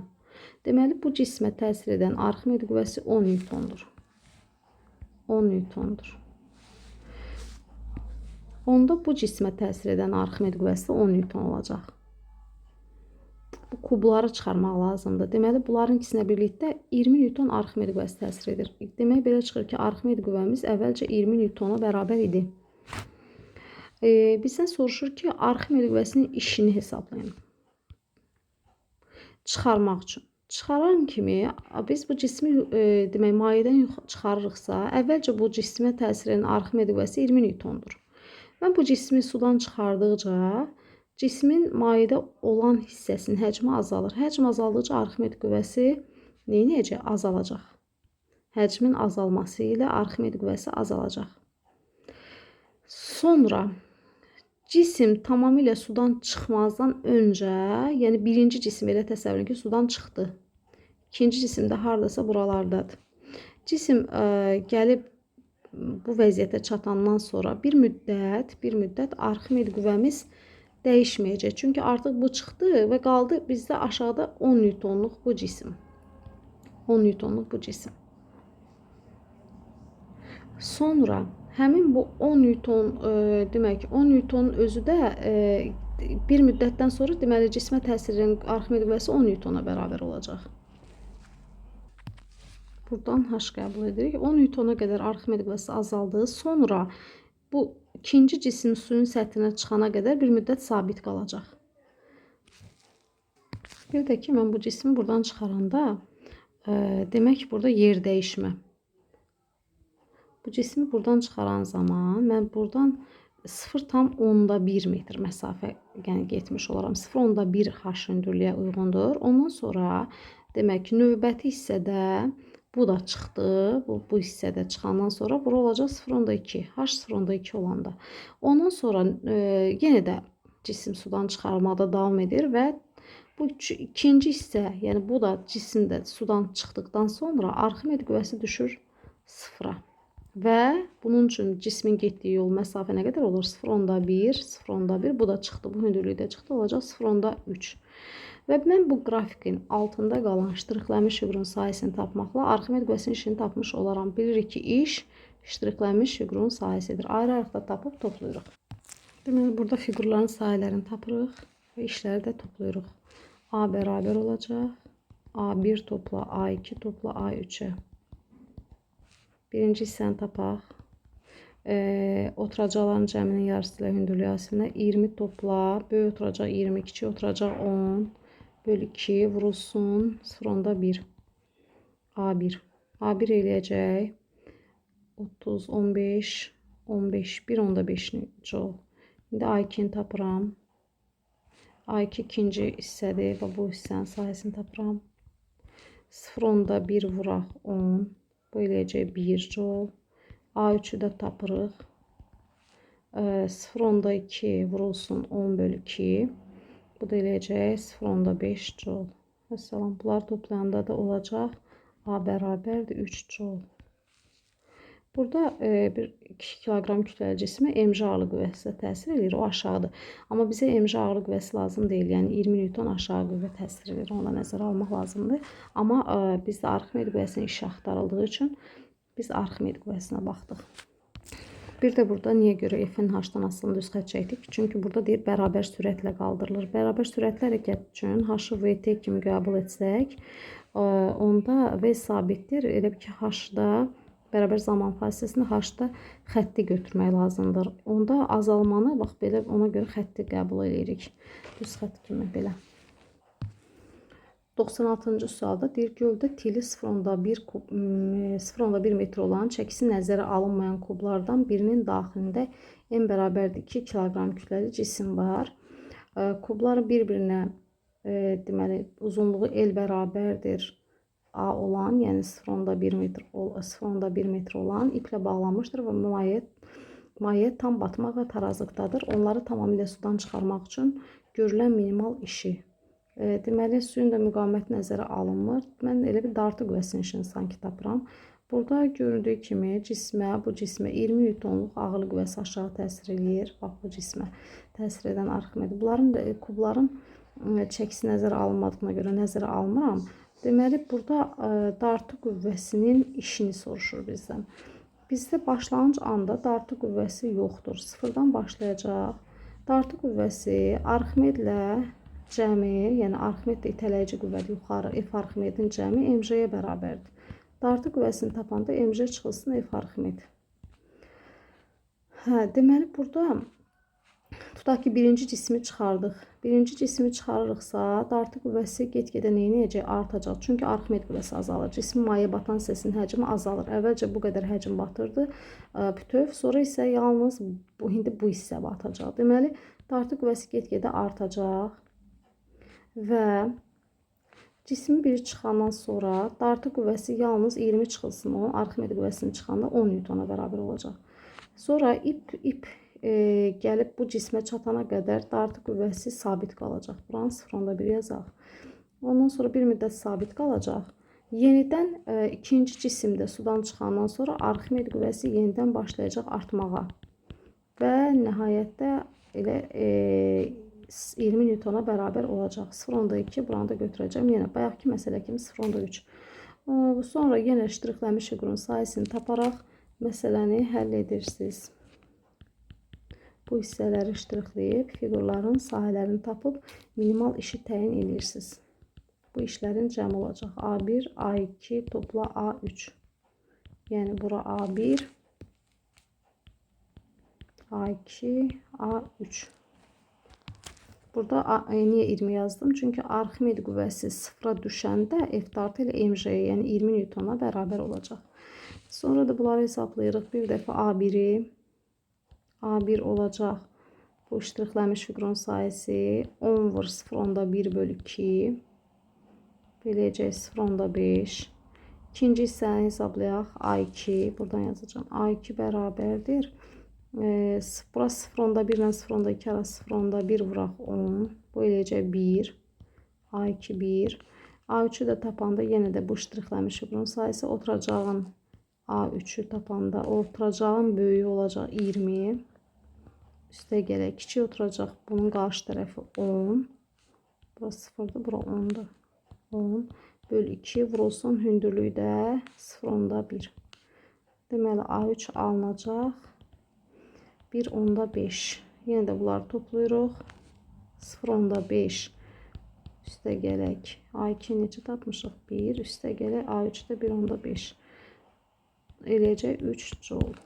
Deməli, bu cismə təsir edən Arximed qüvvəsi 10 Newtondur. 10 Newtondur. Onda bu cismə təsir edən Arximed qüvvəsi 10 Newton olacaq. Bu kubları çıxarmaq lazımdır. Deməli, bunların ikisinə birlikdə 20 Newton Arximed qüvvəsi təsir edir. Demək, belə çıxır ki, Arximed qüvvəmiz əvvəlcə 20 Newtona bərabər idi. Bizdən soruşur ki, Arximed qüvvəsinin işini hesablayın. Çıxarmaq üçün. Çıxaran kimi biz bu cismi demək, mayedən çıxarırıqsa, əvvəlcə bu cismə təsir edən Arximed qüvvəsi 20 Newtondur. Mən bu cismi sudan çıxardıqca cismin mayedə olan hissəsinin həcmi azalır. Həcm azaldıqca Arximed qüvvəsi neyəcək? Azalacaq. Həcmin azalması ilə Arximed qüvvəsi azalacaq. Sonra cisim tamamilə sudan çıxmazdan öncə, yəni birinci cisim elə təsəvvür edin ki, sudan çıxdı. İkinci cisim də haradasa buralardadır. Cisim gəlib bu vəziyyətə çatandan sonra bir müddət Arximed qüvvəmiz dəyişməyəcək. Çünki artıq bu çıxdı və qaldı bizdə aşağıda 10 Newtonluq bu cisim. 10 Newtonluq bu cisim. Sonra həmin bu 10 Newton, demək 10 Newtonun özü də bir müddətdən sonra deməli cismə təsir edən Arximed qüvvəsi 10 Newtona bərabər olacaq. Buradan H qəbul edirik. 10 Newtona qədər Arximed qüvvəsi azaldı. Sonra bu ikinci cisim suyun səthinə çıxana qədər bir müddət sabit qalacaq. Bir də ki, mən bu cismi buradan çıxaranda, demək ki, burada yer dəyişmə. Bu cismi buradan çıxaran zaman mən buradan 0,1 metr məsafə getmiş olaram. 0,1 h hündürlüyə uyğundur. Ondan sonra demək ki, növbəti hissədə bu da çıxdı. Bu hissədə çıxandan sonra bura olacaq 0,2. H 0,2 olanda. Ondan sonra yenə də cisim sudan çıxarmada davam edir və bu ikinci hissə, yəni bu da cisim də sudan çıxdıqdan sonra Arximed qüvvəsi düşür sıfıra. Və bunun üçün cismin getdiyi yol məsafə nə qədər olur? 0,1, 0,1. Bu da çıxdı, bu hündürlükdə çıxdı, olacaq 0,3. Və mən bu qrafikin altında qalan ştrixlənmiş fiqurun sahəsini tapmaqla Arximed qüvvəsinin işini tapmış olaram. Bilirik ki, iş ştrixlənmiş fiqurun sahəsidir. Ayrı-ayrıqda tapıb toplayırıq. Deməli, burada fiqurların sahələrini tapırıq və işləri də toplayırıq. A bərabər olacaq. A1 topla A2 topla A3-ə. Birinci hissəni tapaq. Oturacaqların cəminin yarısı ilə hündürlüyü asilinə 20 topla. Böyük oturacaq 20, kiçik oturacaq 10 bölü 2 vurulsun 0,1. A1. A1 eləyəcək 30, 15, 15, 1,5 joule. İndi A2-ni tapıram. A2 ikinci hissədir və bu hissənin sahəsini tapıram. 0,1 vuraq 10. Bu eləyəcək 1 joule. A3-ü də tapırıq. 0,2 vurulsun 10 bölü 2. Bu da eləyəcək 0,5 joule. Məsələn, bunlar toplayanda da olacaq A bərabərdir 3 joule. Burada 2 kiloqram kütləli cismə mc ağırlıq qüvvəsi təsir edir, o aşağıdır. Amma bizə mc ağırlıq qüvvəsi lazım deyil, yəni 20 Newton aşağı qüvvə təsir edir, onu da nəzərə almaq lazımdır. Amma bizdə Arximed qüvvəsinin işi axtarıldığı üçün biz Arximed qüvvəsinə baxdıq. Bir də burada niyə görə F-in H-dan asılını düz xətt çəkdik? Çünki burada deyir, bərabər sürətlə qaldırılır. Bərabər sürətli hərəkət üçün H-ı VT kimi qəbul etsək, onda V sabitdir. Elə ki, H-da bərabər zaman fasiləsində H-da xətti götürmək lazımdır. Onda azalmanı, bax belə ona görə xətti qəbul edirik. Düz xətt kimi belə. 96-cı sualda deyir, gövdə tili 0,1 metr olan çəkisi nəzərə alınmayan kublardan birinin daxilində n bərabərdir 2 kiloqram kütləli cisim var. Kublar bir-birinə deməli uzunluğu L bərabərdir A olan, yəni 0,1 metr olan iplə bağlanmışdır və maye tam batmaq və tarazlıqdadır. Onları tamamilə sudan çıxarmaq üçün görülən minimal işi. Deməli, suyun da müqaviməti nəzərə alınmır. Mən elə bir dartı qüvvəsinin işini sanki tapıram. Burada görüldüyü kimi bu cismə 20 Newtonluq ağırlıq qüvvəsi aşağı təsir edir. Bax, bu cismə təsir edən Arximed. Bunların kubların çəkisi nəzərə alınmadığına görə nəzərə almıram. Deməli, burada dartı qüvvəsinin işini soruşur bizdən. Bizdə başlanğıc anda dartı qüvvəsi yoxdur. Sıfırdan başlayacaq. Dartı qüvvəsi Arximedlə cəmi, yəni Arximed də itələyici qüvvədir yuxarı, F Arximedin cəmi mc-yə bərabərdir. Dartı qüvvəsini tapanda mc çıxılsın F Arximed. Deməli, burada tutaq ki, birinci cismi çıxardıq. Birinci cismi çıxarırıqsa, dartı qüvvəsi get-gedə neynəyəcək? Artacaq. Çünki Arximed qüvvəsi azalır. Cismin maye batan hissəsinin həcmi azalır. Əvvəlcə bu qədər həcm batırdı bütöv, sonra isə yalnız indi bu hissə batacaq. Deməli, dartı qüvvəsi get-gedə artacaq və cismi biri çıxandan sonra dartı qüvvəsi yalnız 20 çıxılsın, onun Arximed qüvvəsini çıxanda 10 Newtona bərabər olacaq. Sonra ip gəlib bu cismə çatana qədər dartı qüvvəsi sabit qalacaq. Buranı 0,1 yazaq. Ondan sonra bir müddət sabit qalacaq. Yenidən ikinci cisimdə sudan çıxandan sonra Arximed qüvvəsi yenidən başlayacaq artmağa. Və nəhayətdə elə 20 Newtona bərabər olacaq. 0,2 buranı da götürəcəm. Yenə bayaqki məsələ kimi 0,3. Sonra yenə ştrixlənmiş fiqurun sayəsini taparaq məsələni həll edirsiniz. Bu hissələri ştrixləyib, fiqurların sahələrini tapıb minimal işi təyin edirsiniz. Bu işlərin cəmi olacaq. A1, A2 topla A3. Yəni bura A1, A2, A3. Burada niye 20 yazdım? Çünkü Arximed qüvvəsi sıfıra düşəndə F dartı ilə MJ-yə, yəni 20 Newtona bərabər olacaq. Sonra da bunları hesablayırıq. Bir dəfə A1'i. A1 olacaq. Bu ştrixlənmiş figurun sayısı 10 vur 0,1/2. Beləcək 0,5. İkinci hissəni hesablayaq. A2. Buradan yazacağım. A2 bərabərdir. 0'a 0,1 ilə 0,2 arası 0,1 vuraq 10. Bu eləcək 1. A2 1. A3'ü də tapanda yenə də bu ştrixlənmiş figurun sayısı oturacağın A3'ü tapanda oturacağın böyüyü olacaq 20. Üstə gələk kiçik oturacaq. Bunun qarşı tərəfi 10. Bura 0'dır, bura 10'dur. 10 bölü 2 vurulsun hündürlüyü də 0,1. Deməli A3 alınacaq. 1,5. Yenə də bunları toplayırıq. 0,5. Üstə gələk. A2 necə tapmışıq? 1. Üstə gələk. A3 də 1,5. Eləcək 3 joule.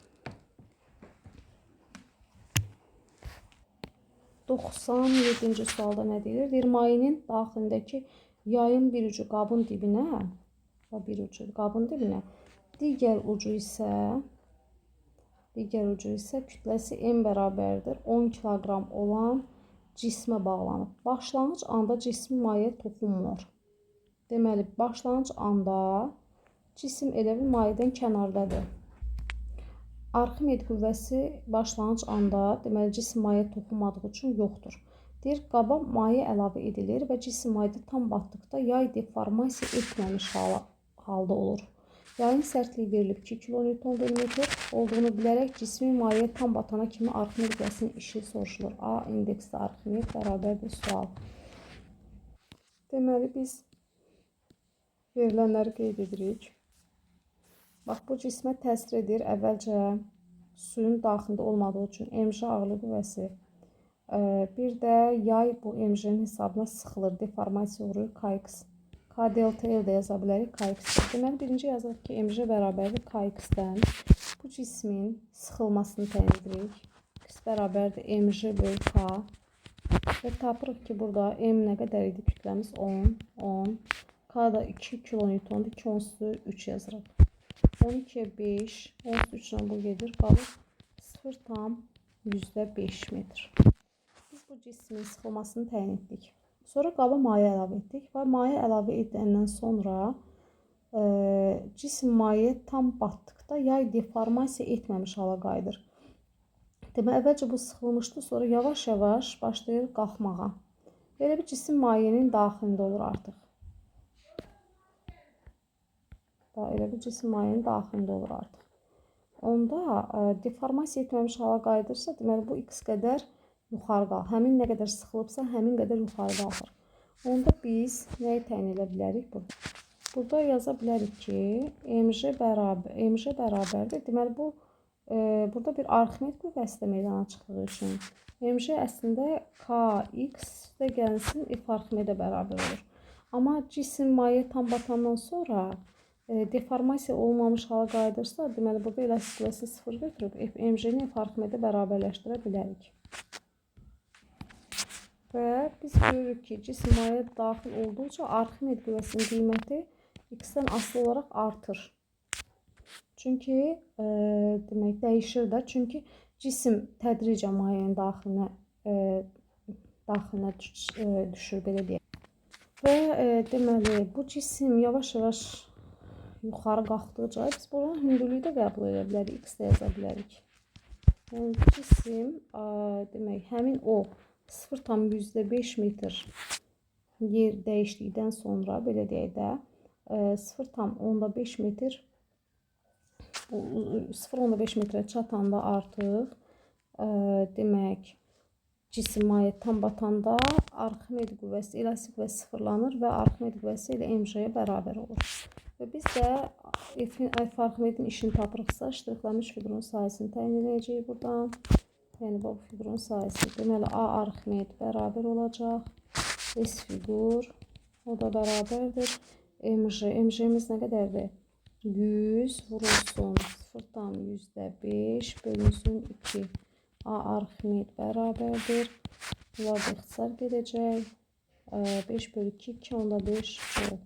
97-ci sualda nə deyilir? Bir mayenin daxilindəki yayın bir ucu qabın dibinə, digər ucu isə kütləsi M bərabərdir 10 kiloqram olan cismə bağlanıb. Başlanğıc anda cismi maye toxunmur. Deməli, başlanğıc anda cisim elə bir mayədən kənardadır. Arximed qüvvəsi başlanğıc anda, deməli, cisim maye toxunmadığı üçün yoxdur. Deyir, qaba maye əlavə edilir və cisim mayədə tam batdıqda yay deformasiya etməmiş halda olur. Yayın sərtliyi verilib 2 kN/m olduğunu bilərək cismi maye tam batana kimi Arximed qüvvəsinin işi soruşulur. A indeksli Arximed bərabərdir sual. Deməli, biz verilənləri qeyd edirik. Bax, bu cismə təsir edir. Əvvəlcə suyun daxilində olmadığı üçün MJ ağırlıq qüvvəsi. Bir də yay bu MJ-nin hesabına sıxılır. Deformasiya uğrayır KX. K delta L də yaza bilərik KX. Deməli, birinci yazırıq ki, MJ bərabərdir KX-dən. Bu cismin sıxılmasını təyin edirik. X bərabərdir MJ bölü K. Və tapırıq ki, burada M nə qədər idi? Kütləmiz 10, 10. K da 2 kN/m, 2 onsuz 3 yazırıq. 12'ye 5, 13'den bu gelir, qalır 0,5 metr. Biz bu cismin sıxılmasını təyin etdik. Sonra qaba maye əlavə etdik və maye əlavə edəndən sonra cisim maye tam batdıqda yay deformasiya etməmiş hala qayıdır. Demək, əvvəlcə bu sıxılmışdı, sonra yavaş-yavaş başlayır qalxmağa. Belə bir cisim mayenin daxilində olur artıq. Elə bir cisim mayenin daxilində olur artıq. Onda deformasiya etməmiş hala qayıdırsa, deməli bu x qədər yuxarı qalxır. Həmin nə qədər sıxılıbsa, həmin qədər yuxarı qalxır. Onda biz nəyi təyin edə bilərik burada? Burada yaza bilərik ki, MJ bərabərdir. Deməli, burada bir Arximed qüvvəsi də meydana çıxdığı üçün MJ əslində KX də gəlsin F Arximedə bərabər olur. Amma cisim maye tam batandan sonra deformasiya olmamış hala qayıdırsa, deməli, burada elastik qüvvəsi 0 götürüb MJ-ni F Arximede bərabərləşdirə bilərik. Və biz görürük ki, cisim maye daxil olduqca Arximed qüvvəsinin qiyməti X-dən asılı olaraq artır. Çünki demək dəyişir də. Çünki cisim tədricən mayenin daxilinə düşür, belə deyək. Və deməli, bu cisim yavaş-yavaş yuxarı qalxdıqca biz buradan hündürlüyü də qəbul edə bilərik, X də yaza bilərik. Yəni, cisim, demək, həmin o 0,5 metr yer dəyişdikdən sonra, belə deyək də, 0,5 metr 0,5 metrə çatanda artıq demək cisim maye tam batanda Arximed qüvvəsi, elastik qüvvəsi sıfırlanır və Arximed qüvvəsi ilə MJ-yə bərabər olur. Və biz də F Arximedin işini tapırıqsa, ştrixlənmiş figurun sayısını təyin edəcəyik buradan. Yəni, bu figurun sayısı. Deməli, A Arximed bərabər olacaq. S figur, o da bərabərdir. MJ, MJ-miz nə qədərdir? 100 vurulsun 0,5 bölünsün 2. A Arximед bərabərdir. Bunlar da ixtisar gedəcək. 5 bölü 2, 2 onda 5 jol.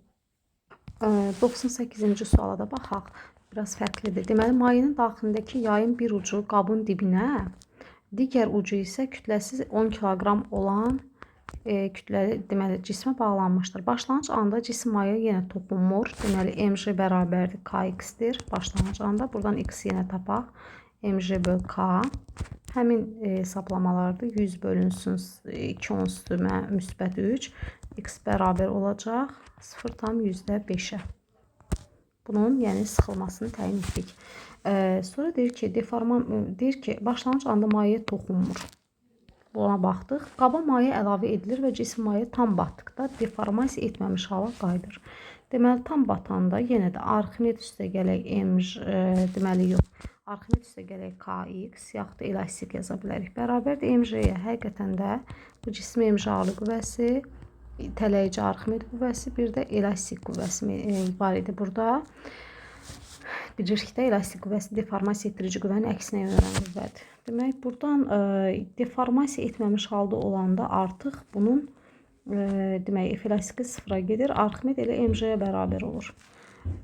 98-ci suala da baxaq. Biraz fərqlidir. Deməli, mayenin daxilindəki yayın bir ucu qabın dibinə, digər ucu isə kütləsi 10 kiloqram olan kütləli deməli cismə bağlanmışdır. Başlanğıc anda cisim mayaya yenə toxunmur. Deməli, mj bərabərdir kx-dir. Başlanğıc anda buradan x yenə tapaq. mj böl k. Həmin hesablamalardır. 100 bölünsün 2 10 üstümə müsbət 3. X bərabər olacaq 0,5-ə. Bunun yəni sıxılmasını təyin etdik. Sonra deyir ki, başlanğıc anda maye toxunmur. Buna baxdıq. Qaba maye əlavə edilir və cisim maye tam batdıqda deformasiya etməmiş hala qayıdır. Deməli, tam batanda yenə də Arximed üstə gələk deməli yox. Arximed üstə gələk kx, yaxud da elastik yaza bilərik. Bərabərdir mj-yə. Həqiqətən də bu cisim mj ağırlıq qüvvəsi, tələyici Arximed qüvvəsi, bir də elastik qüvvəsi var idi burada. Bilirik də elastik qüvvəsi deformasiya etdirici qüvvənin əksinə yönələn qüvvədir. Demək, buradan deformasiya etməmiş halda olanda artıq bunun demək, F elastiki sıfıra gedir. Arximed elə mj-yə bərabər olur.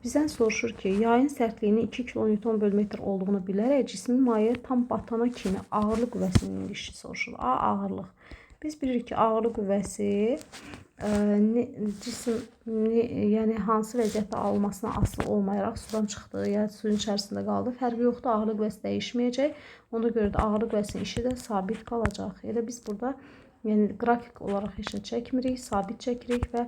Bizdən soruşur ki, yayın sərtliyinin 2 kN bölü metr olduğunu bilərək cismin mayaya tam batana kimi ağırlıq qüvvəsinin enilişi soruşur. A ağırlıq. Biz bilirik ki, ağırlıq qüvvəsi yəni hansı vəziyyətdə alınmasına asılı olmayaraq sudan çıxdı, ya suyun içərisində qaldı. Fərqi yoxdur, ağırlıq qüvvəsi dəyişməyəcək. Ona görə də ağırlıq qüvvəsinin işi də sabit qalacaq. Elə biz burada yəni qrafik olaraq işini çəkmirik, sabit çəkirik və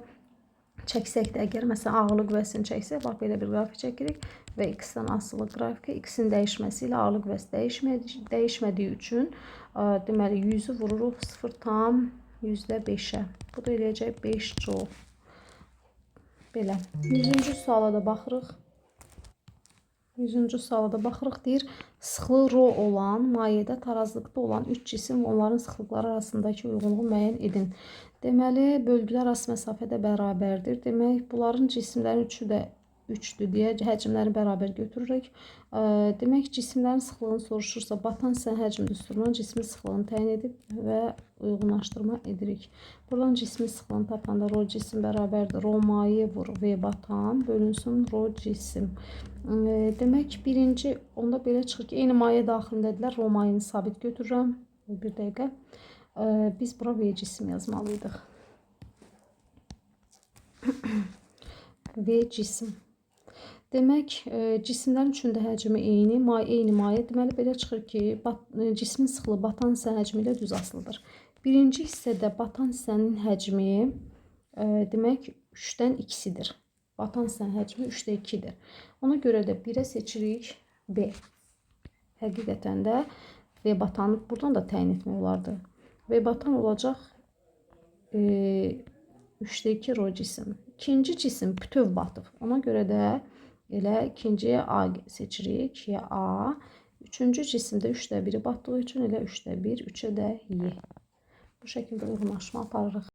çəksək də, əgər məsələn ağırlıq qüvvəsini çəksək, bax belə bir qrafik çəkirik və x-dən asılı qrafikə, x-in dəyişməsi ilə ağırlıq qüvvəsi dəyişmədiyi üçün deməli 100-ü vururuq 0,5-ə. Bu da eləyəcək 5 jol. Belə. 100-cü suala da baxırıq. 100-cü suala da baxırıq. Deyir, sıxlığı rho olan, mayedə tarazlıqda olan 3 cisim və onların sıxlıqları arasındakı uyğunluğu müəyyən edin. Deməli, bölgülər arası məsafədə bərabərdir. Demək, bunların cisimlərin üçü də 3-dür deyə həcmləri bərabər götürürük. Demək, cisimlərin sıxlığını soruşursa, batan hissənin həcmi düsturundan cismin sıxlığını təyin edib və uyğunlaşdırma edirik. Buradan cismin sıxlığını tapanda rho cisim bərabərdir. Rho maye vur V batan bölünsün rho cisim. Demək, birinci onda belə çıxır ki, eyni maye daxilindədirlər. Rho mayeni sabit götürürəm. Bir dəqiqə. Biz bura V cisim yazmalıydıq. V cisim. Demək, cisimlərin üçündə həcmi eyni maye. Deməli, belə çıxır ki, cismin sıxlığı batan hissə həcmi ilə düz asılıdır. Birinci hissədə batan hissənin həcmi demək 3-dən 2-sidir. Batan hissənin həcmi 3-də 2-dir. Ona görə də 1-ə seçirik B. Həqiqətən də V batanı buradan da təyin etmək olardı. V batan olacaq 3-də 2 rho cisim. İkinci cisim bütöv batıb. Ona görə də elə ikinciyə A seçirik, ya A. Üçüncü cisimdə 3-də 1-i batdığı üçün elə 3-də 1, 3-ə də Y. Bu şəkildə uyğunlaşma aparırıq.